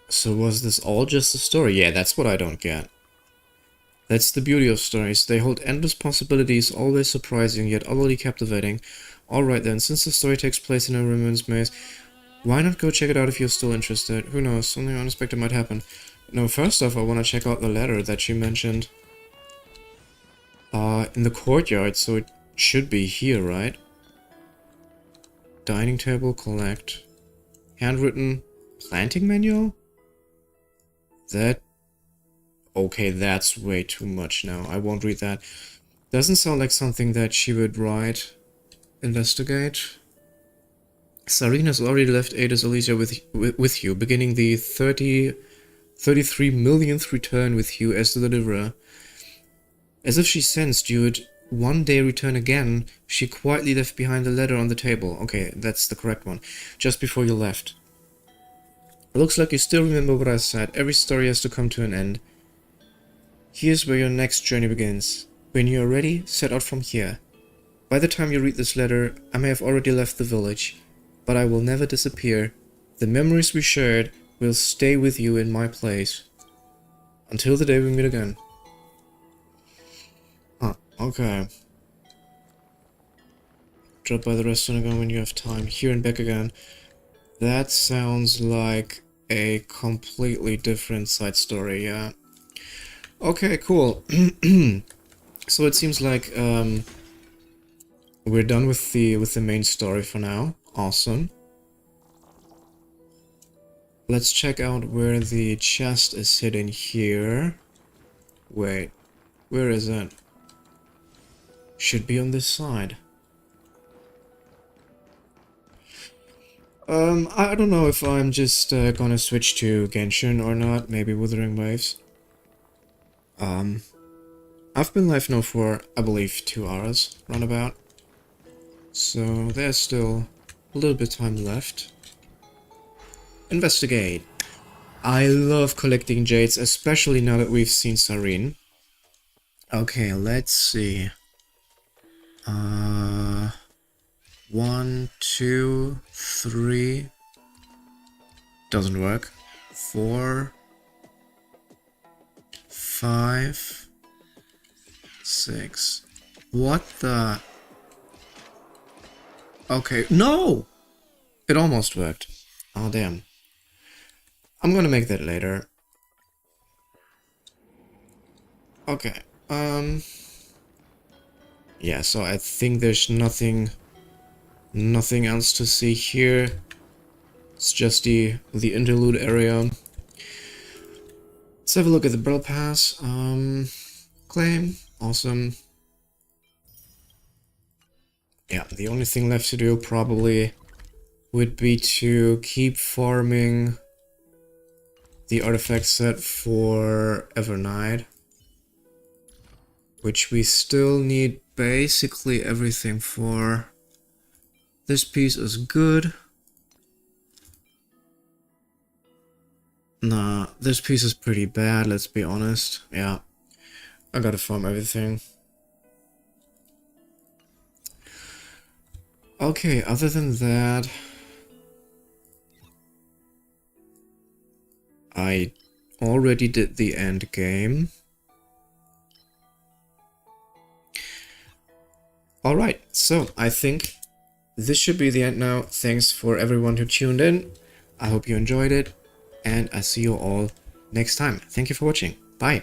So was this all just a story? Yeah, that's what I don't get. That's the beauty of stories. They hold endless possibilities, always surprising, yet utterly captivating. Alright then, since the story takes place in a ruins maze, why not go check it out if you're still interested? Who knows, something unexpected might happen. No, first off, I want to check out the letter that she mentioned. In the courtyard, so it should be here, right? Dining table, collect. Handwritten planting manual? That... Okay, that's way too much now. I won't read that. Doesn't sound like something that she would write. Investigate. Sarina's already left Ada's Elysia with you, beginning the 33 millionth return with you as the deliverer. As if she sensed you would one day return again, she quietly left behind a letter on the table. Okay, that's the correct one. Just before you left. It looks like you still remember what I said. Every story has to come to an end. Here's where your next journey begins. When you are ready, set out from here. By the time you read this letter, I may have already left the village, but I will never disappear. The memories we shared will stay with you in my place. Until the day we meet again. Huh, okay. Drop by the restaurant again when you have time. Here and back again. That sounds like a completely different side story, yeah. Okay, cool. So it seems like we're done with the main story for now. Awesome. Let's check out where the chest is hidden here. Wait, where is it? Should be on this side. I don't know if I'm just gonna switch to Genshin or not, maybe Wuthering Waves. I've been live now for, I believe, 2 hours, roundabout. So there's still a little bit of time left. Investigate. I love collecting jades, especially now that we've seen Sareen. Okay, let's see. 1, 2, 3. Doesn't work. 4, 5, 6. What the? Okay, no! It almost worked. Oh, damn. I'm gonna make that later. Okay, yeah, so I think there's nothing else to see here. It's just the interlude area. Let's have a look at the Battle Pass. Claim. Awesome. Yeah, the only thing left to do probably would be to keep farming the artifact set for Evernight, which we still need basically everything for. This piece is good. Nah, this piece is pretty bad, let's be honest. Yeah, I gotta farm everything. Okay, other than that, I already did the end game. Alright, so I think this should be the end now. Thanks for everyone who tuned in. I hope you enjoyed it, and I see you all next time. Thank you for watching. Bye.